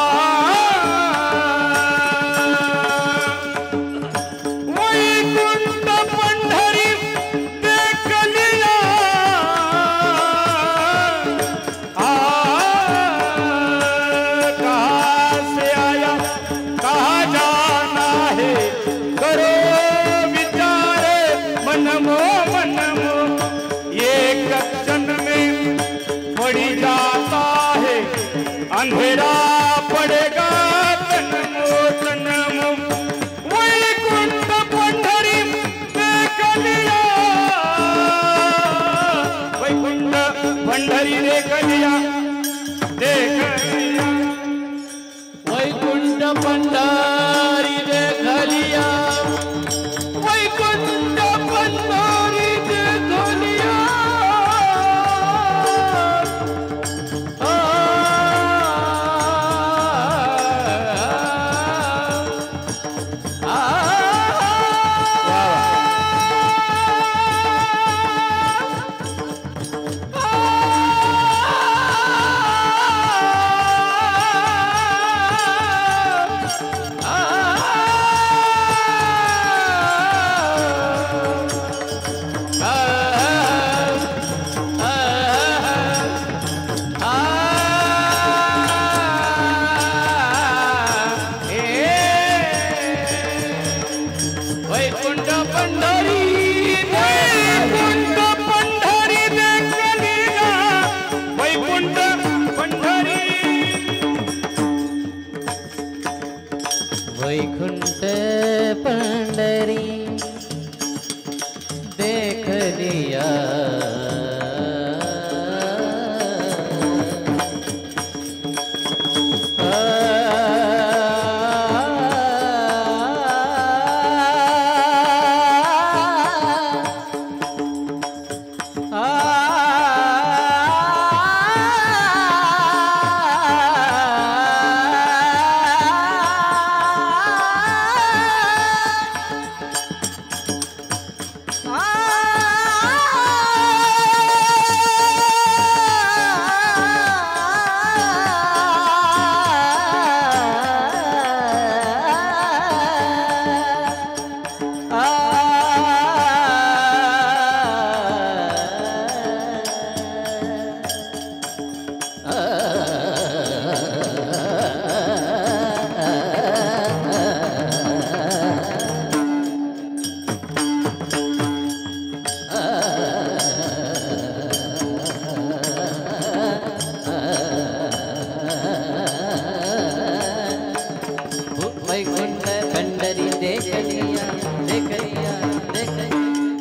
वैकुंठ पंढरी देख लिया वैकुंठ पंढरी देख लिया देख लिया देख लिया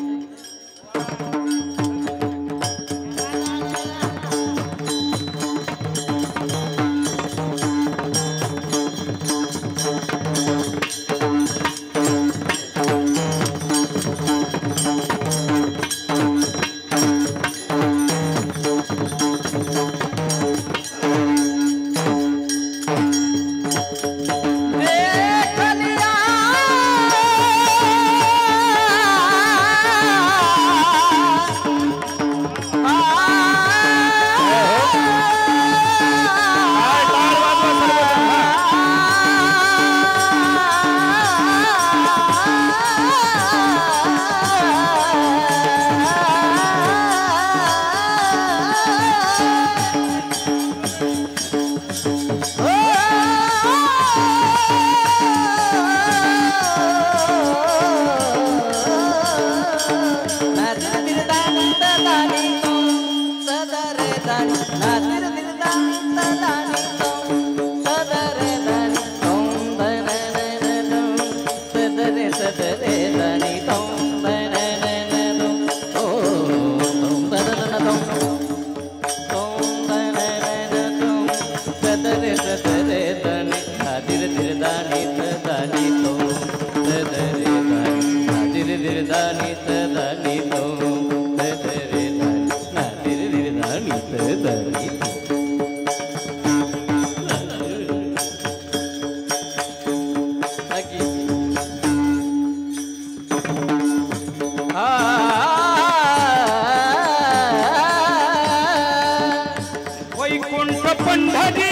वैकुंठ पंढरी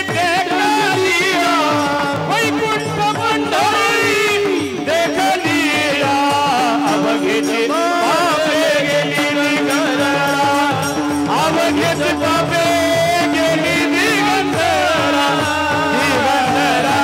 देख लिया वैकुंठ पंढरी देख लिया अवघेचे पापे गेली दिगंतरा अवघेचे पापे गेली दिगंतरा दिगंतरा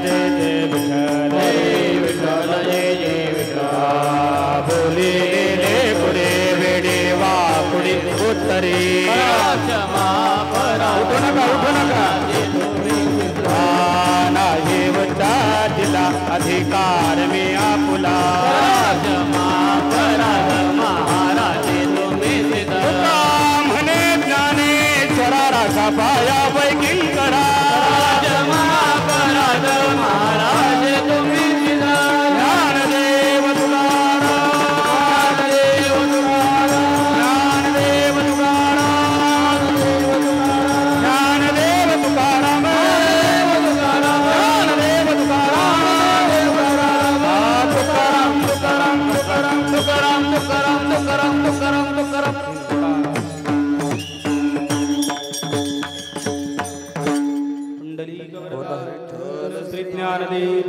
जय जय विठ्ठल विठ्ठल जय जय विठ्ठल बोले ले पुरे वेडे वाकुडी उत्तरे क्षमा करा उठू नका नाही वचा दिला अधिकार मी आपुला क्षमा करा महाराज तुम्ही सिद्ध म्हणे ज्ञानेश्वरा राजा पाया बैकिंग करा क्षमा करा महाराज तुम्ही सिद्ध ज्ञानदेव तुकाराम ज्ञानदेव तुकाराम ज्ञानदेव तुकाराम ज्ञानदेव तुकाराम तुकाराम तुकाराम तुकाराम तुकाराम तुकाराम तुकाराम तुकाराम कुंडली श्री ज्ञानदेव